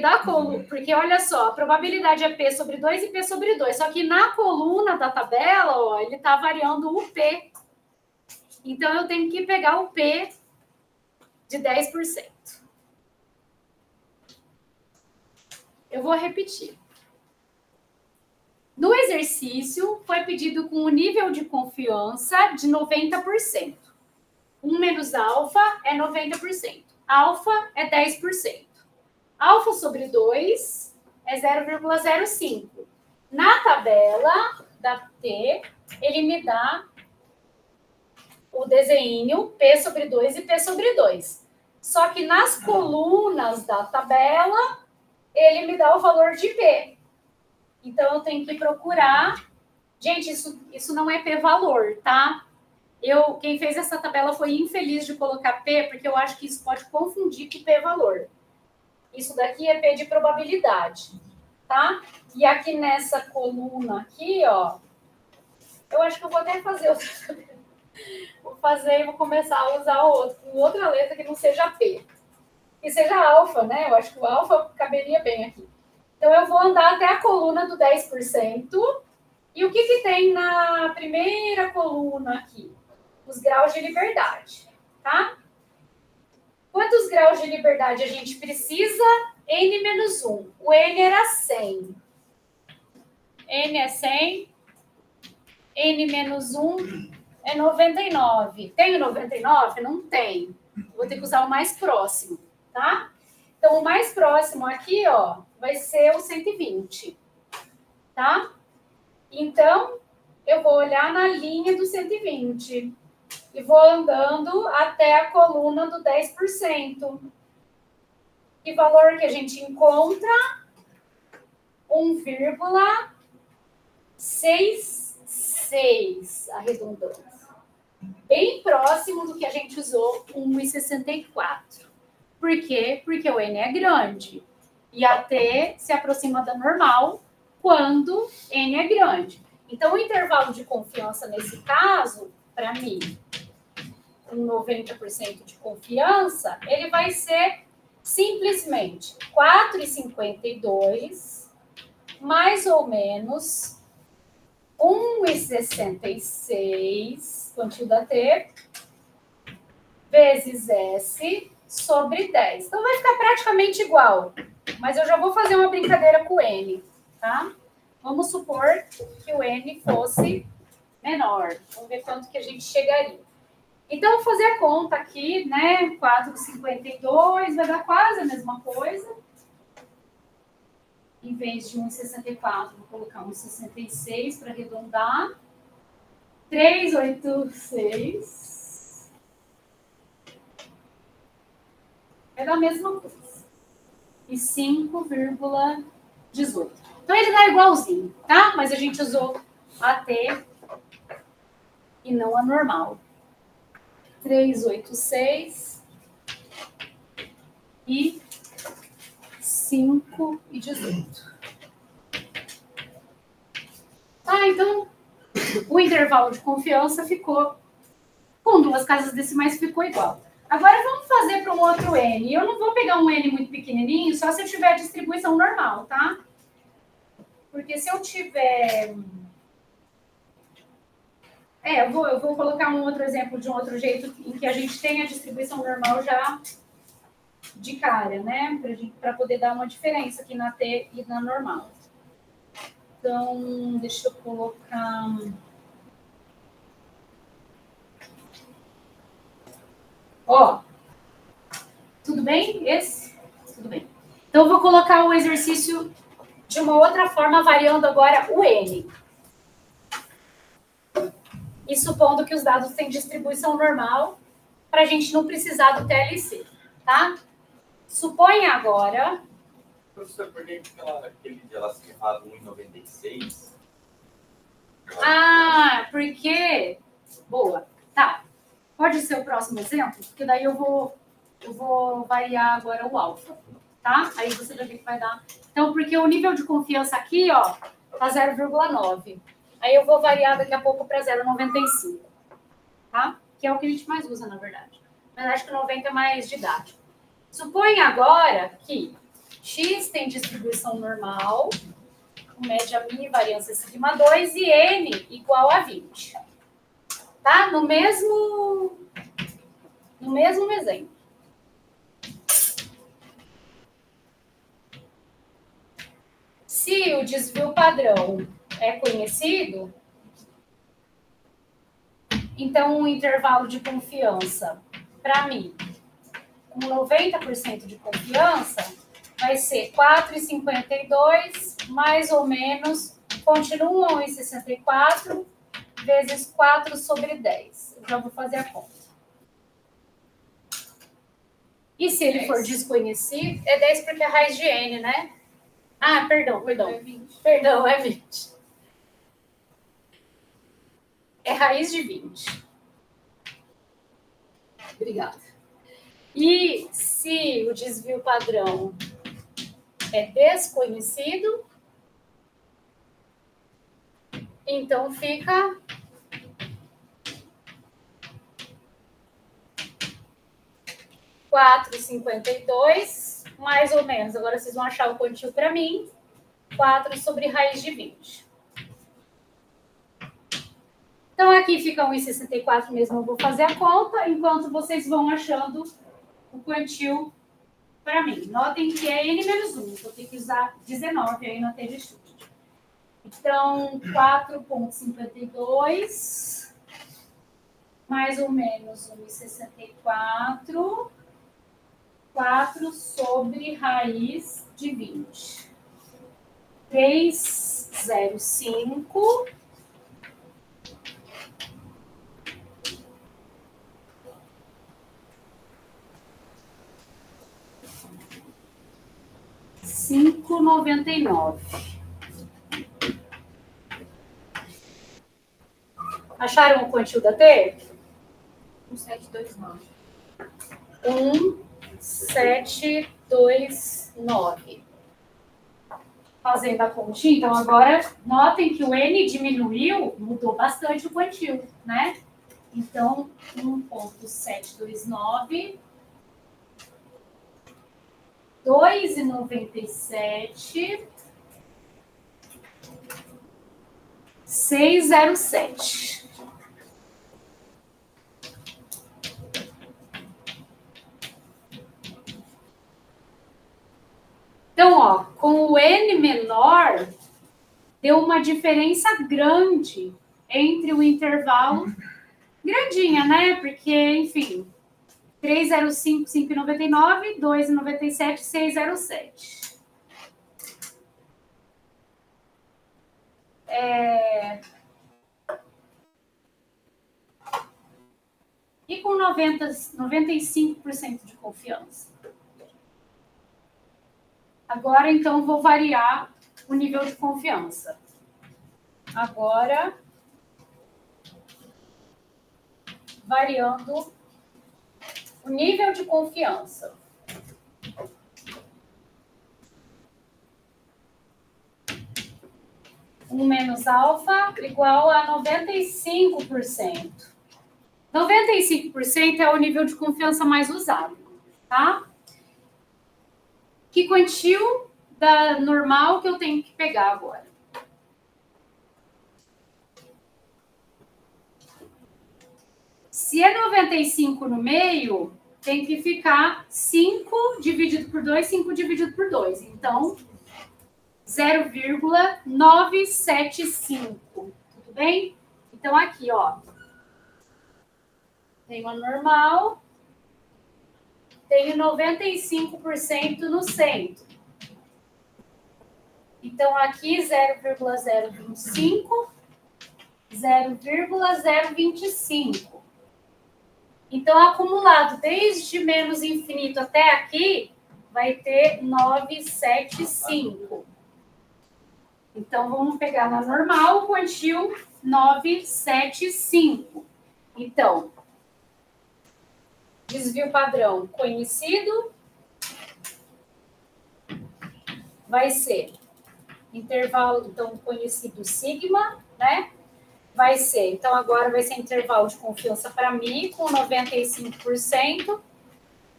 olha só, a probabilidade é P sobre 2 e P sobre 2. Só que na coluna da tabela, ó, ele está variando o P. Então, eu tenho que pegar o P de 10%. Eu vou repetir. No exercício, foi pedido com o nível de confiança de 90%. 1 menos alfa é 90%. Alfa é 10%. Alfa sobre 2 é 0,05. Na tabela da T, ele me dá o desenho P sobre 2 e P sobre 2. Só que nas colunas da tabela, ele me dá o valor de P. Então, eu tenho que procurar... Gente, isso não é P-valor, tá? Quem fez essa tabela foi infeliz de colocar P, porque eu acho que isso pode confundir com P-valor. Isso daqui é P de probabilidade, tá? E aqui nessa coluna aqui, ó, eu acho que eu vou até fazer outra. Vou fazer e vou começar a usar com outra letra que não seja P. Que seja alfa, né? Eu acho que o alfa caberia bem aqui. Então, eu vou andar até a coluna do 10%. E o que tem na primeira coluna aqui? Os graus de liberdade, tá? Quantos graus de liberdade a gente precisa? N menos 1. O N era 100. N é 100. N menos 1 é 99. Tem o 99? Não tem. Vou ter que usar o mais próximo, tá? Então, o mais próximo aqui, ó, vai ser o 120, tá? Então, eu vou olhar na linha do 120. E vou andando até a coluna do 10%. Que valor que a gente encontra? 1,66, arredondando. Bem próximo do que a gente usou, 1,64. Por quê? Porque o N é grande. E a T se aproxima da normal quando N é grande. Então, o intervalo de confiança nesse caso, para mim, com 90% de confiança, ele vai ser simplesmente 4,52 mais ou menos 1,66, quantia da T, vezes S sobre 10. Então, vai ficar praticamente igual. Mas eu já vou fazer uma brincadeira com o N, tá? Vamos supor que o N fosse menor. Vamos ver quanto que a gente chegaria. Então, vou fazer a conta aqui, né? 4,52 vai dar quase a mesma coisa. Em vez de 1,64, vou colocar 1,66 para arredondar. 3,86. Vai dar a mesma coisa. e 5,18. Então, ele dá igualzinho, tá? Mas a gente usou AT e não a normal. 386 e 5,18. Tá, então, o intervalo de confiança ficou, com 2 casas decimais, ficou igual. Agora, vamos fazer para um outro N. Eu não vou pegar um N muito pequenininho, só se eu tiver distribuição normal, tá? Porque se eu tiver... eu vou colocar um outro exemplo de um outro jeito em que a gente tem a distribuição normal já de cara, né? Para poder dar uma diferença aqui na T e na normal. Então, deixa eu colocar... Ó, tudo bem? Esse? Tudo bem. Então, eu vou colocar o exercício de uma outra forma, variando agora o N. E supondo que os dados têm distribuição normal, para a gente não precisar do TLC, tá? Suponha agora... Professor, por que aquele dia ela se errado 1,96? Ah, porque... Boa. Tá. Pode ser o próximo exemplo? Porque daí eu vou variar agora o alfa, tá? Aí você vai ver que vai dar. Então, porque o nível de confiança aqui, ó, tá 0,9. Aí eu vou variar daqui a pouco para 0,95, tá? Que é o que a gente mais usa, na verdade. Mas acho que 90 é mais didático. Suponha agora que X tem distribuição normal, com média μ e variância sigma 2, e N igual a 20. Tá? No mesmo exemplo. Se o desvio padrão é conhecido, então o intervalo de confiança, para mim, com 90% de confiança, vai ser 4,52, mais ou menos, continua 1,64, vezes 4 sobre 10. Eu já vou fazer a conta. E se ele for desconhecido, é 10 porque é raiz de N, né? Ah, perdão. É 20. Perdão, é 20. É raiz de 20. Obrigada. E se o desvio padrão é desconhecido, então fica 4,52, mais ou menos. Agora vocês vão achar o quantil para mim. 4 sobre raiz de 20. Então, aqui fica 1,64 mesmo. Eu vou fazer a conta, enquanto vocês vão achando o quantil para mim. Notem que é N-1. Vou ter que usar 19 aí na tela de estudo. Então, 4,52, mais ou menos 1,64, 4 sobre raiz de 20. 3,05. R$5,99. Acharam o quantil da T? 1,729. 1,729. Fazendo a continha, então agora notem que o N diminuiu, mudou bastante o quantil, né? Então, 1,729, 2,97, 607. Então, ó, com o N menor, deu uma diferença grande entre o intervalo, grandinha, né? Porque, enfim, 3,05, 5,99, 2,97, 6,07. E com 95% de confiança. Agora, então, vou variar o nível de confiança. Agora, variando o nível de confiança. Um menos alfa igual a 95%. 95% é o nível de confiança mais usado, tá? Que quantil da normal que eu tenho que pegar agora? Se é 95 no meio, tem que ficar 5 dividido por 2, 5 dividido por 2. Então, 0,975. Tudo bem? Então, aqui, ó. Tenho a normal. Tenho 95% no centro. Então, aqui 0,025, 0,025. Então, acumulado desde menos infinito até aqui, vai ter 975. Então, vamos pegar na normal o quantil 975. Então, desvio padrão conhecido vai ser intervalo, então, conhecido sigma, né? Vai ser, então, agora vai ser intervalo de confiança para mim, com 95%.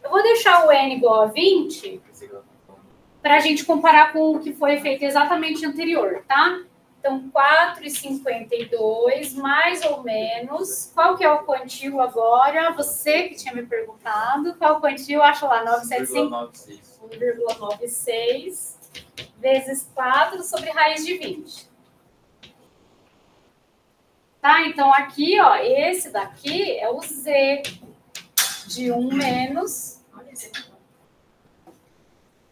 Eu vou deixar o N igual a 20, para a gente comparar com o que foi feito exatamente anterior, tá? Então, 4,52, mais ou menos. Qual que é o quantil agora? Você que tinha me perguntado. Qual o quantil? Acha lá, 975. 1,96 vezes 4 sobre raiz de 20. Tá? Então, aqui, ó, esse daqui é o Z de 1 menos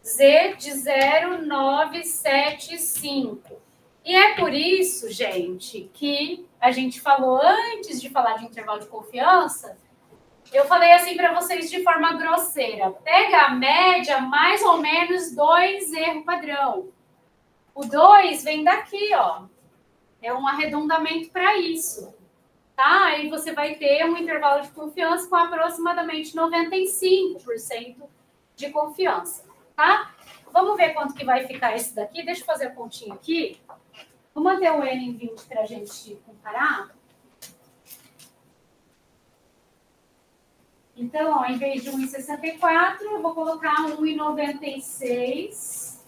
Z de 0,975. E é por isso, gente, que a gente falou antes de falar de intervalo de confiança, eu falei assim para vocês de forma grosseira. Pega a média, mais ou menos 2 erro padrão. O 2 vem daqui, ó. É um arredondamento para isso. Tá? Aí você vai ter um intervalo de confiança com aproximadamente 95% de confiança. Tá? Vamos ver quanto que vai ficar esse daqui. Deixa eu fazer a continha aqui. Vou manter o N em 20 para a gente comparar. Então, ó, em vez de 1,64, eu vou colocar 1,96.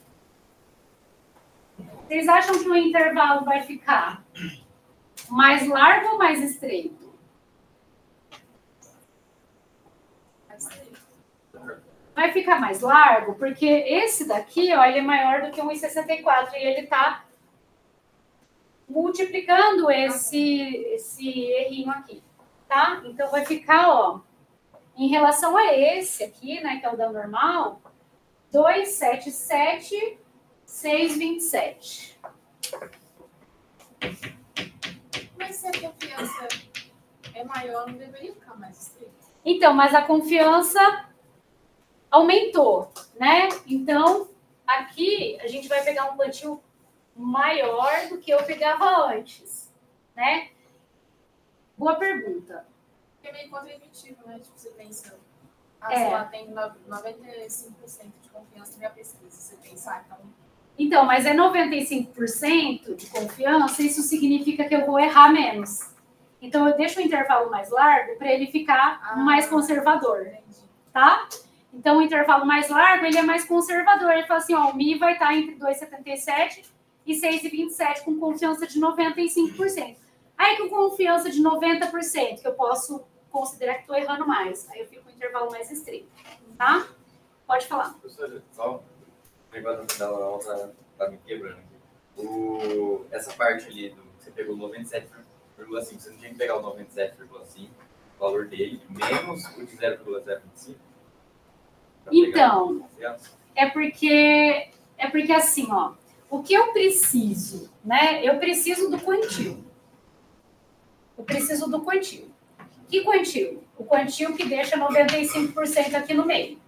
Vocês acham que o intervalo vai ficar mais largo ou mais estreito? Vai ficar mais largo, porque esse daqui, ó, ele é maior do que 1,64 e ele está multiplicando esse errinho aqui, tá? Então, vai ficar, ó, em relação a esse aqui, né, que é o da normal, 277, 627. Mas se a confiança é maior, não deveria ficar mais estreito? Então, mas a confiança aumentou, né? Então, aqui a gente vai pegar um quantil maior do que eu pegava antes, né? Boa pergunta. É meio contra-intuitivo, né? Tipo, você pensa, sei lá, tem 95% de confiança na minha pesquisa. Você pensar, então, mas é 95% de confiança, isso significa que eu vou errar menos. Então, eu deixo o intervalo mais largo para ele ficar mais conservador, tá? Então, o intervalo mais largo, ele é mais conservador. Ele fala assim, ó, o Mi vai estar entre 2,77 e 6,27 com confiança de 95%. Aí, com confiança de 90%, que eu posso considerar que estou errando mais. Aí, eu fico com o intervalo mais estreito, tá? Pode falar. Professora, só o negócio da aula tá me quebrando aqui. Essa parte ali, você pegou 97,5, você não tinha que pegar o 97,5, o valor dele, menos o de 0,025? Então, é porque assim, ó, o que eu preciso, né? Eu preciso do quantil. Eu preciso do quantil. Que quantil? O quantil que deixa 95% aqui no meio.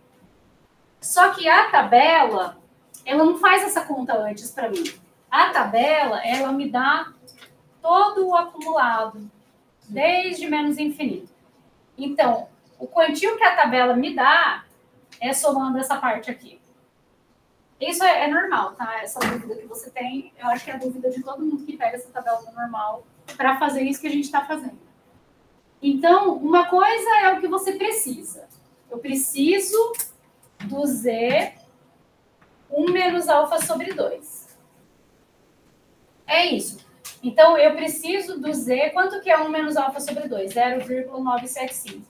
Só que a tabela, ela não faz essa conta antes para mim. A tabela, ela me dá todo o acumulado, desde menos infinito. Então, o quantio que a tabela me dá é somando essa parte aqui. Isso é normal, tá? Essa dúvida que você tem, eu acho que é a dúvida de todo mundo que pega essa tabela do normal para fazer isso que a gente está fazendo. Então, uma coisa é o que você precisa. Eu preciso do Z 1 menos alfa sobre 2. É isso. Então, eu preciso do Z. Quanto que é 1 menos alfa sobre 2? 0,975.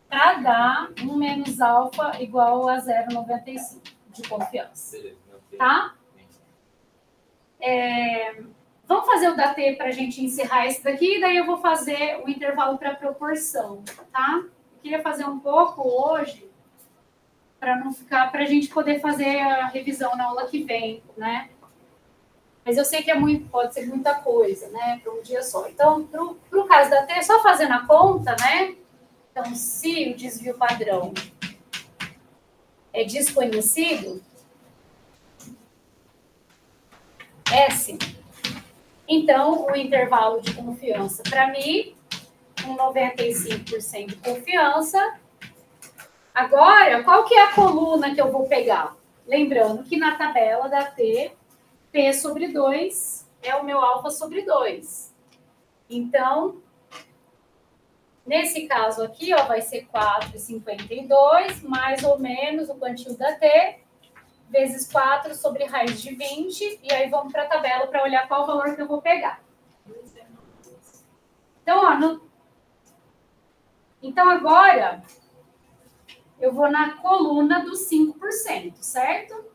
Para dar 1 menos alfa igual a 0,95 de confiança. Tá? Vamos fazer o da T para a gente encerrar esse daqui, daí eu vou fazer o intervalo para proporção, tá? Eu queria fazer um pouco hoje, para não ficar, para a gente poder fazer a revisão na aula que vem, né? Mas eu sei que pode ser muita coisa, né? Para um dia só. Então, para o caso da T, só fazendo a conta, né? Então, se o desvio padrão é desconhecido, S, então o intervalo de confiança para mim, com 95% de confiança. Agora, qual que é a coluna que eu vou pegar? Lembrando que na tabela da T, P sobre 2 é o meu alfa sobre 2. Então, nesse caso aqui, ó, vai ser 4,52, mais ou menos o quantio da T, vezes 4 sobre raiz de 20, e aí vamos para a tabela para olhar qual o valor que eu vou pegar. Então, ó, então agora, eu vou na coluna dos 5%, certo?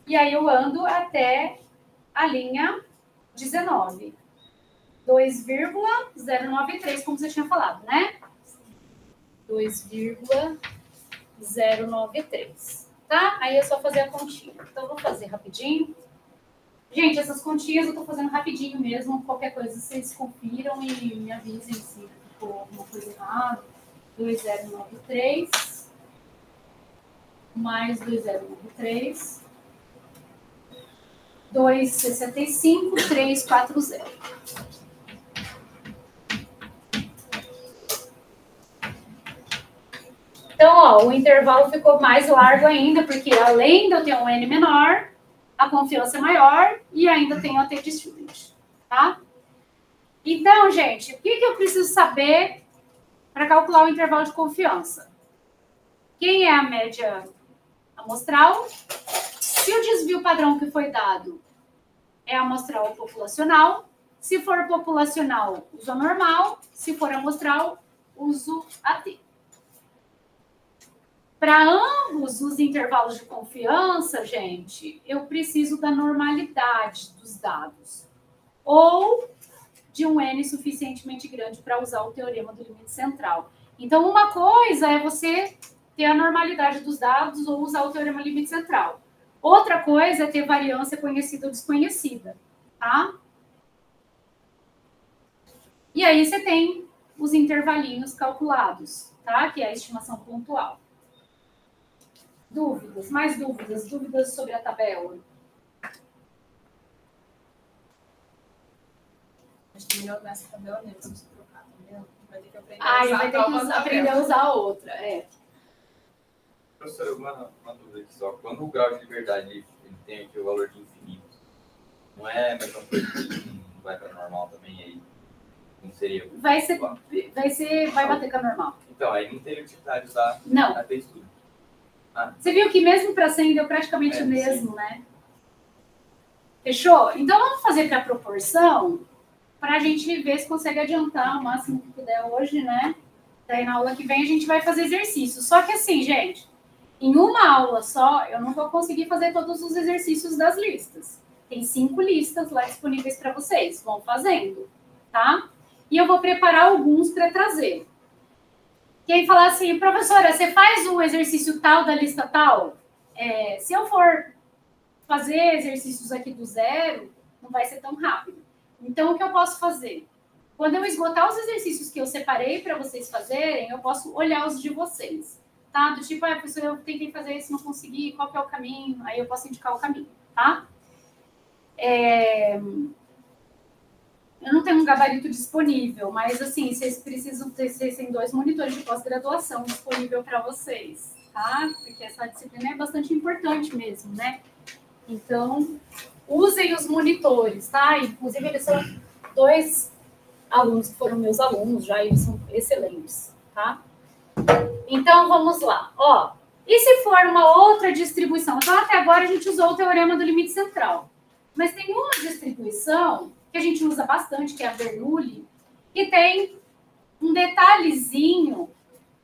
E aí eu ando até a linha 19. 2,093, como você tinha falado, né? 2,093. Tá? Aí é só fazer a continha. Então, eu vou fazer rapidinho. Gente, essas continhas eu tô fazendo rapidinho mesmo. Qualquer coisa, vocês confiram e me avisem se ficou alguma coisa errada. 2,093. Mais 2,093. 2,65, 3,40. Então, ó, o intervalo ficou mais largo ainda, porque além de eu ter um N menor, a confiança é maior e ainda tenho a T de student, tá? Então, gente, o que eu preciso saber para calcular o intervalo de confiança? Quem é a média amostral? Se o desvio padrão que foi dado é amostral populacional, se for populacional, uso a normal, se for amostral, uso a T. Para ambos os intervalos de confiança, gente, eu preciso da normalidade dos dados. Ou de um N suficientemente grande para usar o teorema do limite central. Então, uma coisa é você ter a normalidade dos dados ou usar o teorema do limite central. Outra coisa é ter variância conhecida ou desconhecida, tá? E aí você tem os intervalinhos calculados, tá? Que é a estimação pontual. Dúvidas? Mais dúvidas? Dúvidas sobre a tabela? Acho que melhor nessa tabela mesmo, se trocar, entendeu? Vai ter que aprender aprender a usar a outra, Professor, uma dúvida aqui só. Quando o grau de liberdade ele tem aqui o valor de infinito, não é a mesma coisa que não vai para normal também aí? Não seria? Vai bater com a normal. Então, aí não teria utilidade usar a T estudo. Você viu que mesmo para 100 deu praticamente o mesmo, né? Fechou? Então, vamos fazer para proporção, para a gente ver se consegue adiantar o máximo que puder hoje, né? Daí, na aula que vem, a gente vai fazer exercício. Só que assim, gente, em uma aula só, eu não vou conseguir fazer todos os exercícios das listas. Tem 5 listas lá disponíveis para vocês. Vão fazendo, tá? E eu vou preparar alguns para trazer. Quem falar assim, professora, você faz o exercício tal da lista tal? Se eu for fazer exercícios aqui do zero, não vai ser tão rápido. Então, o que eu posso fazer? Quando eu esgotar os exercícios que eu separei para vocês fazerem, eu posso olhar os de vocês. tá? Do tipo, professor, eu tentei fazer isso, não consegui, qual que é o caminho? Aí eu posso indicar o caminho, tá? Eu não tenho um gabarito disponível, mas, assim, vocês precisam ter, vocês têm 2 monitores de pós-graduação disponível para vocês, tá? Porque essa disciplina é bastante importante mesmo, né? Então, usem os monitores, tá? Inclusive, eles são 2 alunos que foram meus alunos já, eles são excelentes, tá? Então, vamos lá. Ó, e se for uma outra distribuição? Então, até agora a gente usou o teorema do limite central. Mas tem uma distribuição que a gente usa bastante, que é a Bernoulli, que tem um detalhezinho,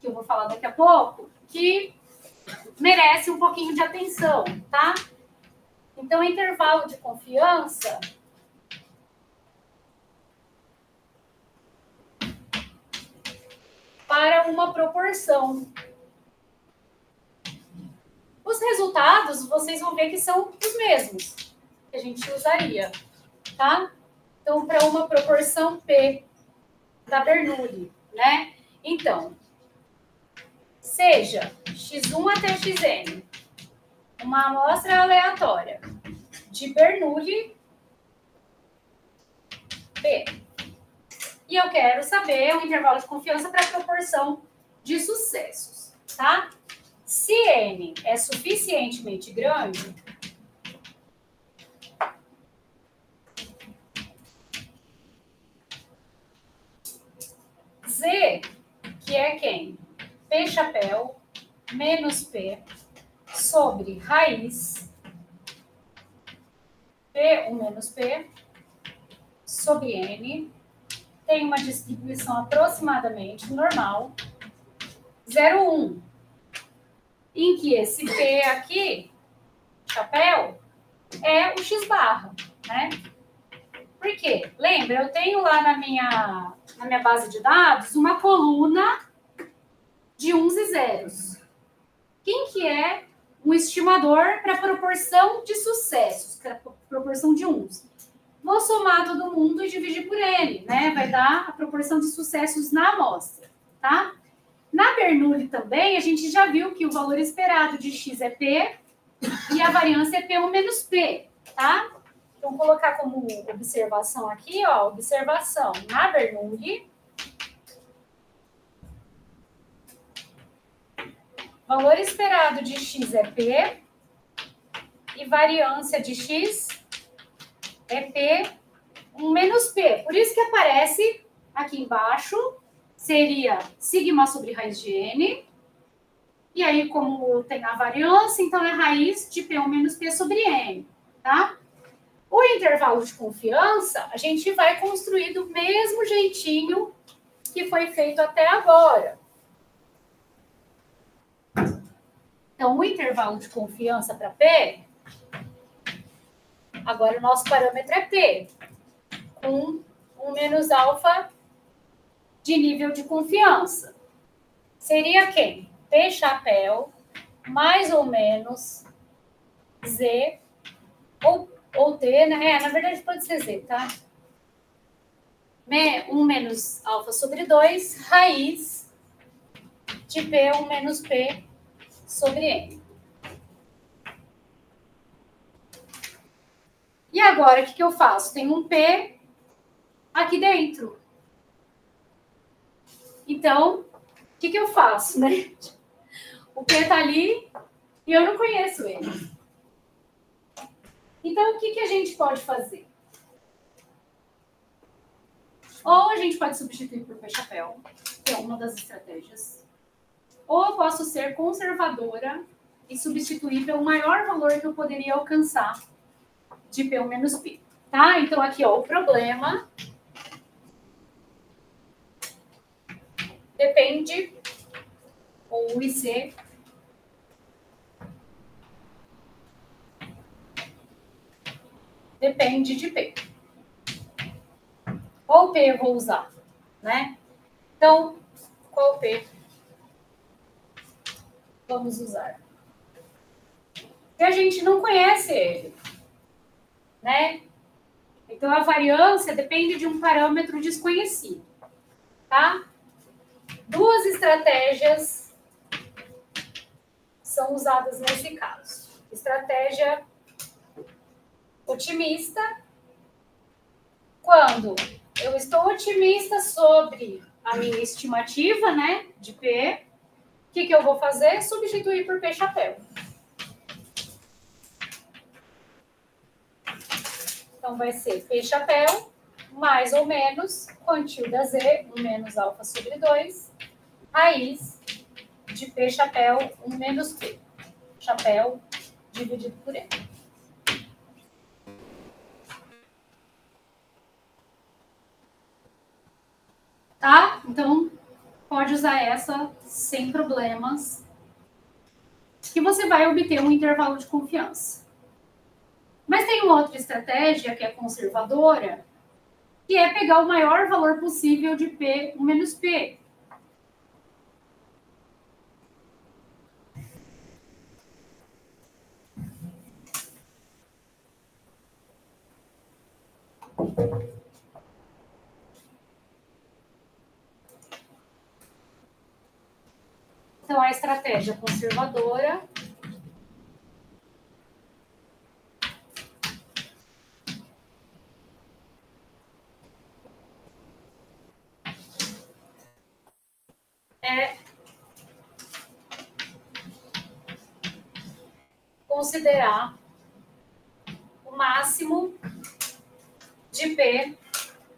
que eu vou falar daqui a pouco, que merece um pouquinho de atenção, tá? Então, intervalo de confiança para uma proporção. Os resultados, vocês vão ver que são os mesmos que a gente usaria, tá? Então, para uma proporção P da Bernoulli, né? Então, seja x1 até xn uma amostra aleatória de Bernoulli P. E eu quero saber o intervalo de confiança para a proporção de sucessos, tá? Se N é suficientemente grande, Z, que é quem? P chapéu menos P sobre raiz P1 menos P sobre N tem uma distribuição aproximadamente normal 0,1, em que esse P aqui, chapéu, é o X barra, né? Por quê? Lembra, eu tenho lá na minha base de dados uma coluna de uns e zeros. Quem que é um estimador para a proporção de sucessos, para a proporção de uns? Vou somar todo mundo e dividir por N, né? Vai dar a proporção de sucessos na amostra, tá? Na Bernoulli também, a gente já viu que o valor esperado de X é P e a variância é P1 menos P, tá? Então, vou colocar como observação aqui, ó, observação na Bernoulli. Valor esperado de X é P e variância de X é P1 menos P. Por isso que aparece aqui embaixo, seria sigma sobre raiz de N. E aí, como tem a variância, então é raiz de P1 menos P sobre N, tá? O intervalo de confiança, a gente vai construir do mesmo jeitinho que foi feito até agora. Então, o intervalo de confiança para P, agora o nosso parâmetro é P, com 1 menos alfa de nível de confiança. Seria quem? P chapéu, mais ou menos Z, ou T, né? Na verdade pode ser Z, tá? 1 menos alfa sobre 2, raiz de P1 menos P sobre N. E agora, o que eu faço? Tem um P aqui dentro. Então, o que eu faço, né? O P está ali e eu não conheço ele. Então, o que a gente pode fazer? Ou a gente pode substituir por P chapéu, que é uma das estratégias. Ou eu posso ser conservadora e substituir pelo maior valor que eu poderia alcançar de P1 menos P. Tá? Então, aqui, ó, o problema depende, ou o IC, depende de P. Qual P eu vou usar, né? Então, qual P vamos usar? E a gente não conhece ele, né? Então, a variância depende de um parâmetro desconhecido, tá? Duas estratégias são usadas nesse caso. Estratégia otimista, quando eu estou otimista sobre a minha estimativa, né, de P, o que eu vou fazer? Substituir por P chapéu. Então, vai ser P chapéu mais ou menos quantil da Z, 1 menos alfa sobre 2, raiz de P chapéu, 1 menos P. Chapéu dividido por N. Tá? Então, pode usar essa sem problemas, que você vai obter um intervalo de confiança. Mas tem uma outra estratégia que é conservadora, que é pegar o maior valor possível de P, 1 menos P. Então, a estratégia conservadora é considerar o máximo de P,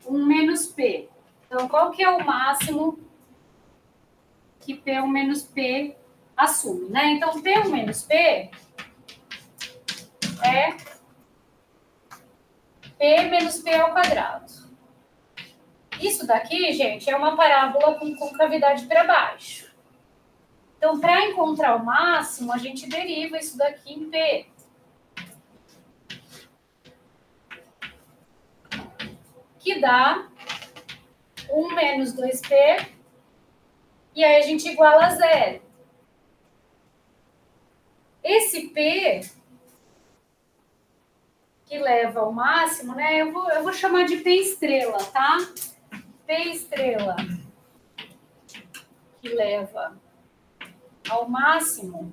1 menos P. Então, qual que é o máximo que P1 menos P assume, né? Então, P1 menos P é P menos P ao quadrado. Isso daqui, gente, é uma parábola com concavidade para baixo. Então, para encontrar o máximo, a gente deriva isso daqui em P. Que dá 1 menos 2P. E aí a gente iguala a 0. Esse P, que leva ao máximo, né? Eu vou chamar de P estrela, tá? P estrela, que leva ao máximo.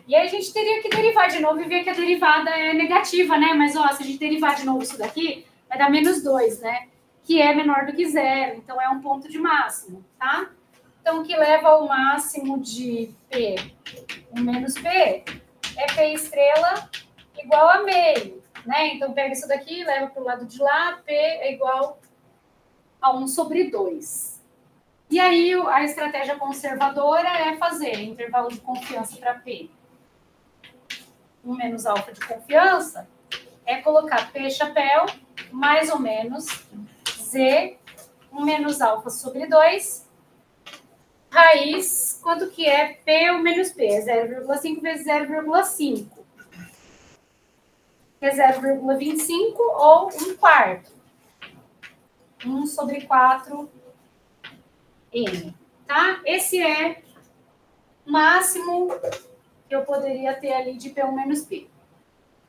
E aí a gente teria que derivar de novo e ver que a derivada é negativa, né? Mas, ó, se a gente derivar de novo isso daqui, vai dar menos 2, né? Que é menor do que 0, então é um ponto de máximo, tá? Então, o que leva ao máximo de P, 1 menos P, é P estrela igual a meio, né? Então, pega isso daqui, leva para o lado de lá, P é igual a 1 sobre 2. E aí, a estratégia conservadora é fazer intervalo de confiança para P 1 menos alfa de confiança, é colocar P chapéu mais ou menos Z, 1 menos alfa sobre 2, raiz, quanto que é P 1 menos P? 0,5 vezes 0,5. É 0,25 ou 1 quarto. 1 sobre 4 N, tá? Esse é o máximo que eu poderia ter ali de P1 menos P.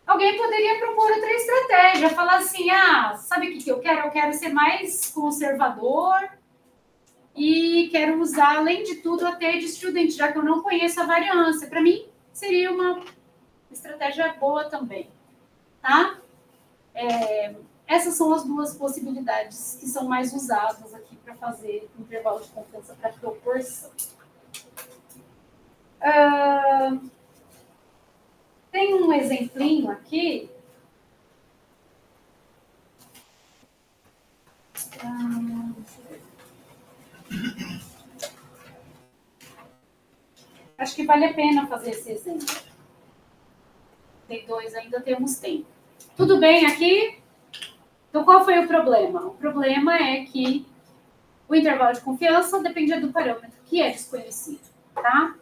Alguém poderia propor outra estratégia, falar assim, sabe o que eu quero? Eu quero ser mais conservador e quero usar, além de tudo, a T de student, já que eu não conheço a variância. Para mim, seria uma estratégia boa também, tá? Essas são as duas possibilidades que são mais usadas aqui para fazer intervalo de confiança para proporção. Tem um exemplinho aqui. Acho que vale a pena fazer esse exemplo. Tem 2, ainda temos tempo. Tudo bem aqui? Então, qual foi o problema? O problema é que o intervalo de confiança dependia do parâmetro, que é desconhecido, tá?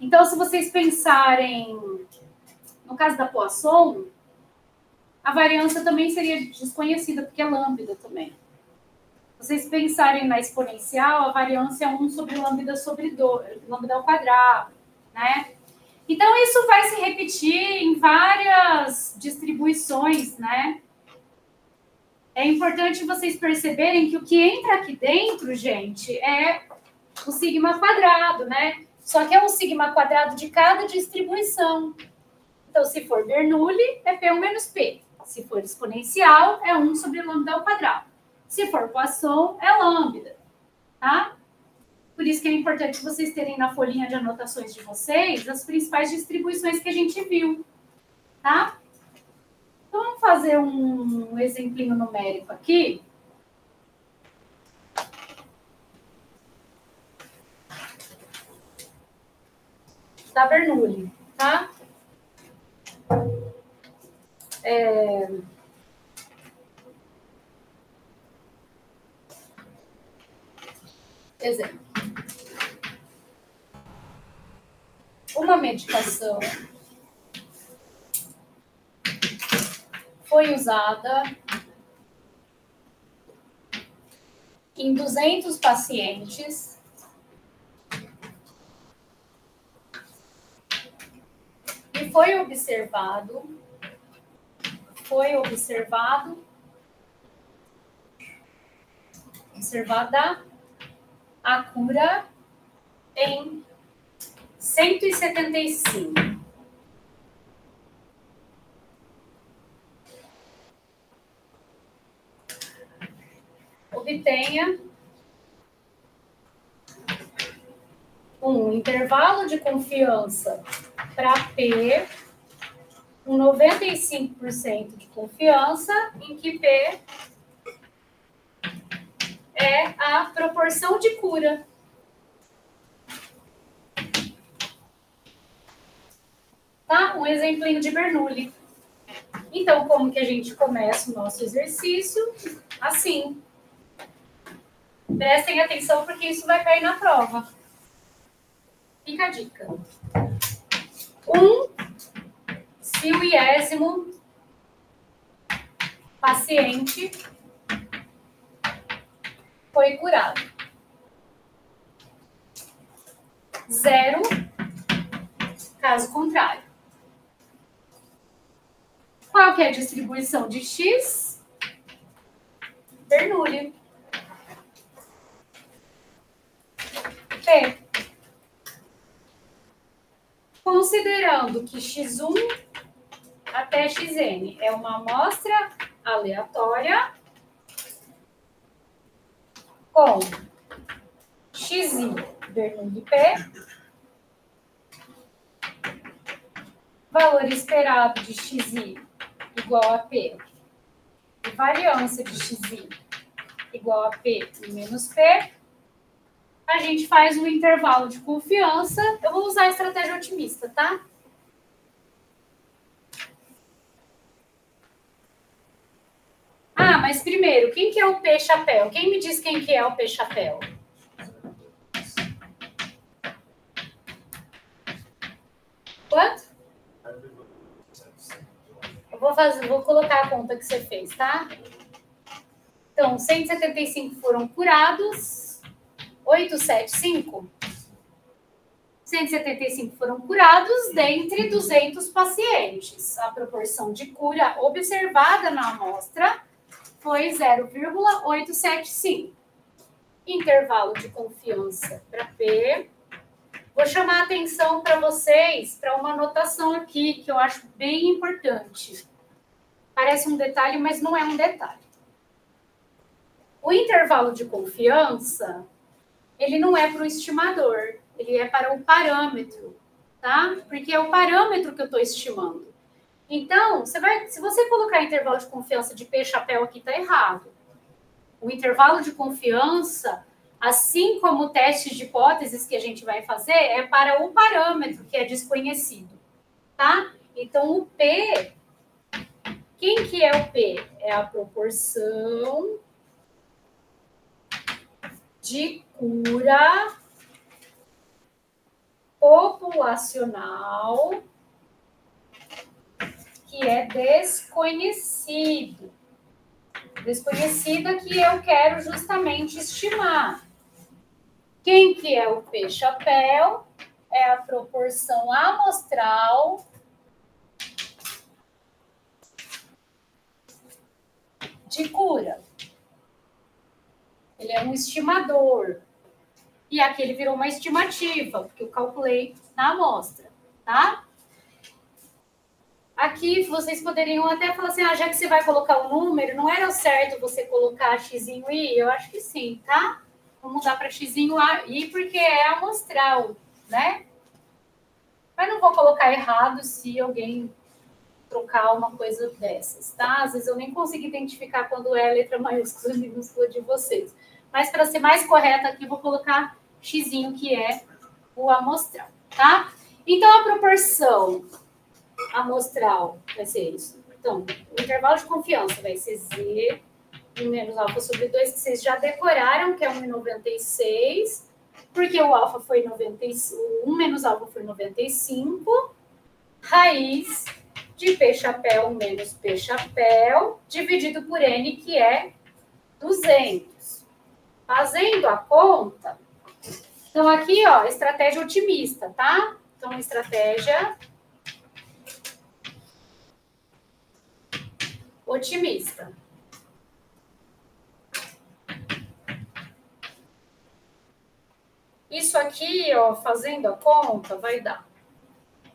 Então, se vocês pensarem no caso da Poisson, a variância também seria desconhecida, porque é lambda também. Se vocês pensarem na exponencial, a variância é 1 sobre lambda sobre 2, lambda ao quadrado, né? Então, isso vai se repetir em várias distribuições, né? É importante vocês perceberem que o que entra aqui dentro, gente, é o sigma quadrado, né? Só que é um sigma quadrado de cada distribuição. Então, se for Bernoulli, é P1 menos P. Se for exponencial, é 1 sobre lambda ao quadrado. Se for Poisson, é lambda, tá? Por isso que é importante vocês terem na folhinha de anotações de vocês as principais distribuições que a gente viu, tá? Então, vamos fazer um exemplinho numérico aqui. Da Bernoulli, tá? Exemplo. Uma medicação foi usada em 200 pacientes e foi observada a cura em 175. Obtenha um intervalo de confiança para P, com 95% de confiança, em que P é a proporção de cura. Tá? Um exemplinho de Bernoulli. Então, como que a gente começa o nosso exercício? Assim. Prestem atenção, porque isso vai cair na prova. Fica a dica. 1/1000º paciente foi curado. 0, caso contrário. Qual que é a distribuição de X? Bernoulli. P. Considerando que x1 até xn é uma amostra aleatória com xi, Bernoulli P, valor esperado de xi igual a P, e variância de xi igual a P menos P, a gente faz um intervalo de confiança. Eu vou usar a estratégia otimista, tá? Ah, mas primeiro, quem que é o P-chapéu? Quem me diz quem que é o P-chapéu? Quanto? Eu vou colocar a conta que você fez, tá? Então, 175 foram curados. 875? 175 foram curados dentre 200 pacientes. A proporção de cura observada na amostra foi 0,875. Intervalo de confiança para P. Vou chamar a atenção para vocês para uma anotação aqui que eu acho bem importante. Parece um detalhe, mas não é um detalhe. O intervalo de confiança, ele não é para o estimador, ele é para o parâmetro, tá? Porque é o parâmetro que eu estou estimando. Então, se você colocar intervalo de confiança de P-chapéu aqui, está errado. O intervalo de confiança, assim como o teste de hipóteses que a gente vai fazer, é para o parâmetro que é desconhecido, tá? Então, o P, quem que é o P? É a proporção de cura populacional que é desconhecido. Desconhecida que eu quero justamente estimar. Quem que é o P-chapéu? É a proporção amostral de cura. Ele é um estimador. E aqui ele virou uma estimativa, porque eu calculei na amostra, tá? Aqui vocês poderiam até falar assim, já que você vai colocar um número, não era certo você colocar xzinho i? Eu acho que sim, tá? Vou mudar para xzinho i, porque é amostral, né? Mas não vou colocar errado se alguém trocar uma coisa dessas, tá? Às vezes eu nem consigo identificar quando é a letra maiúscula e minúscula de vocês. Mas para ser mais correta aqui, vou colocar xzinho, que é o amostral, tá? Então, a proporção amostral vai ser isso. Então, o intervalo de confiança vai ser Z menos alfa sobre 2, que vocês já decoraram, que é 1,96, porque o alfa foi 95, 1 menos alfa foi 95, raiz de P chapéu menos P chapéu, dividido por N, que é 200. Fazendo a conta, então aqui, ó, estratégia otimista, tá? Então, estratégia otimista. Isso aqui, ó, fazendo a conta, vai dar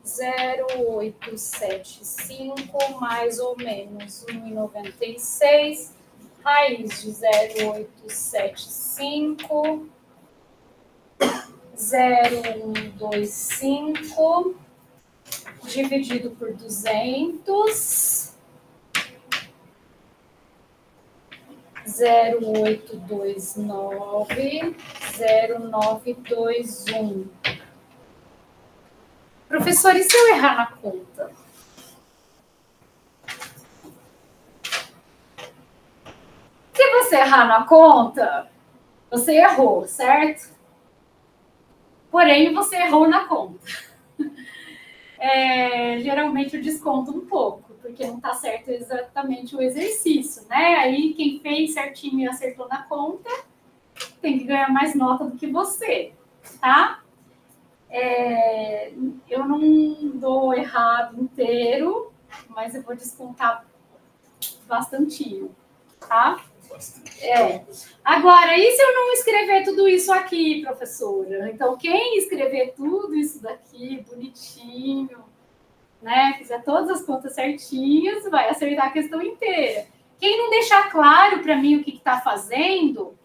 0,875 mais ou menos 1,96, raiz de 0,875, 0,125, dividido por 200, 0,829, 0,921. Professor, e se eu errar na conta? Se você errar na conta, você errou, certo? Porém, você errou na conta. Geralmente eu desconto um pouco, porque não está certo exatamente o exercício, né? Aí quem fez certinho e acertou na conta tem que ganhar mais nota do que você, tá? Eu não dou errado inteiro, mas eu vou descontar bastantinho, tá? Agora, e se eu não escrever tudo isso aqui, professora? Então, quem escrever tudo isso daqui, bonitinho, né? Fizer todas as contas certinhas, vai acertar a questão inteira. Quem não deixar claro para mim o que está fazendo,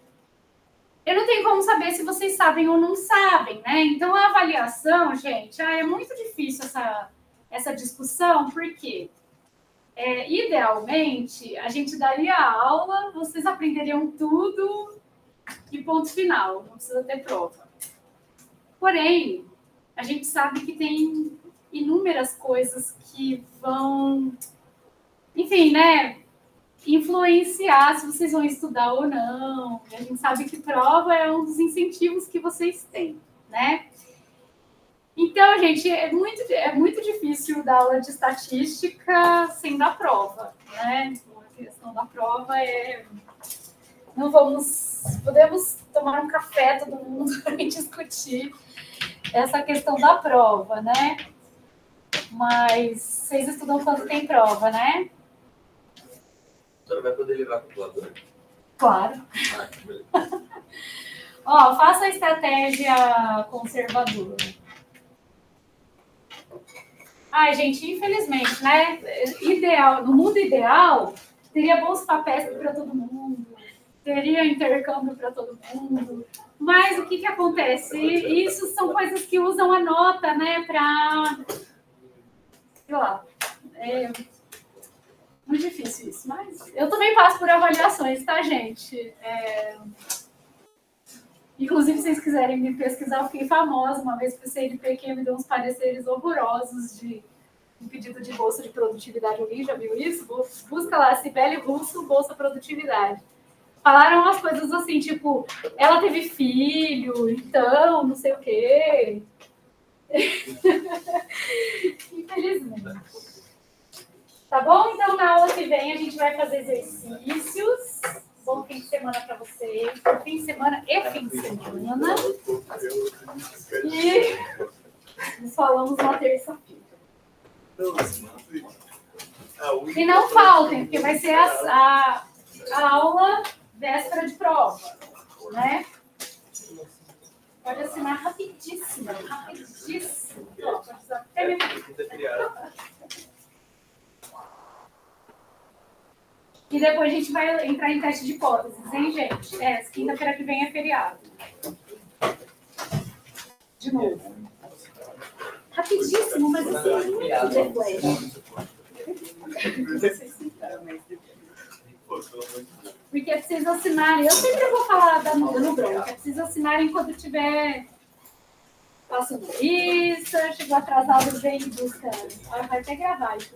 eu não tenho como saber se vocês sabem ou não sabem, né? Então, a avaliação, gente, é muito difícil essa discussão, porque idealmente a gente daria a aula, vocês aprenderiam tudo e ponto final, não precisa ter prova. Porém, a gente sabe que tem inúmeras coisas que vão, enfim, né, influenciar se vocês vão estudar ou não. A gente sabe que prova é um dos incentivos que vocês têm, né? Então, gente, é muito difícil dar aula de estatística sem dar prova, né? A questão da prova podemos tomar um café todo mundo para discutir essa questão da prova, né? Mas vocês estudam quando tem prova, né? A senhora vai poder levar a calculadora? Claro. Ó, faça a estratégia conservadora. Ai, gente, infelizmente, né? No mundo ideal, teria bolsa papéis para todo mundo, teria intercâmbio para todo mundo. Mas o que acontece? Isso são coisas que usam a nota, né? Para, sei lá, muito difícil isso. Mas eu também passo por avaliações, tá, gente? Inclusive, se vocês quiserem me pesquisar, eu fiquei famosa uma vez para o CNPq, me deu uns pareceres horrorosos de um pedido de bolsa de produtividade. Alguém já viu isso? Busca lá, Cibele Russo, Bolsa Produtividade. Falaram umas coisas assim, tipo, ela teve filho, então, não sei o quê. Infelizmente. Tá bom? Então, na aula que vem, a gente vai fazer exercícios. Bom fim de semana para vocês. Bom fim de semana e fim de semana. E nos falamos na terça-feira. E não faltem, porque vai ser a aula véspera de prova, né? Pode assinar rapidíssimo, rapidíssimo. Ó, pode usar até mesmo. E depois a gente vai entrar em teste de hipóteses, hein, gente? Quinta-feira que vem é feriado. De novo. Rapidíssimo, mas assim, porque é preciso assinarem. Eu sempre vou falar da no bronca. É preciso assinarem quando tiver passando lista, chegou atrasado, vem e busca. Vai até gravar isso.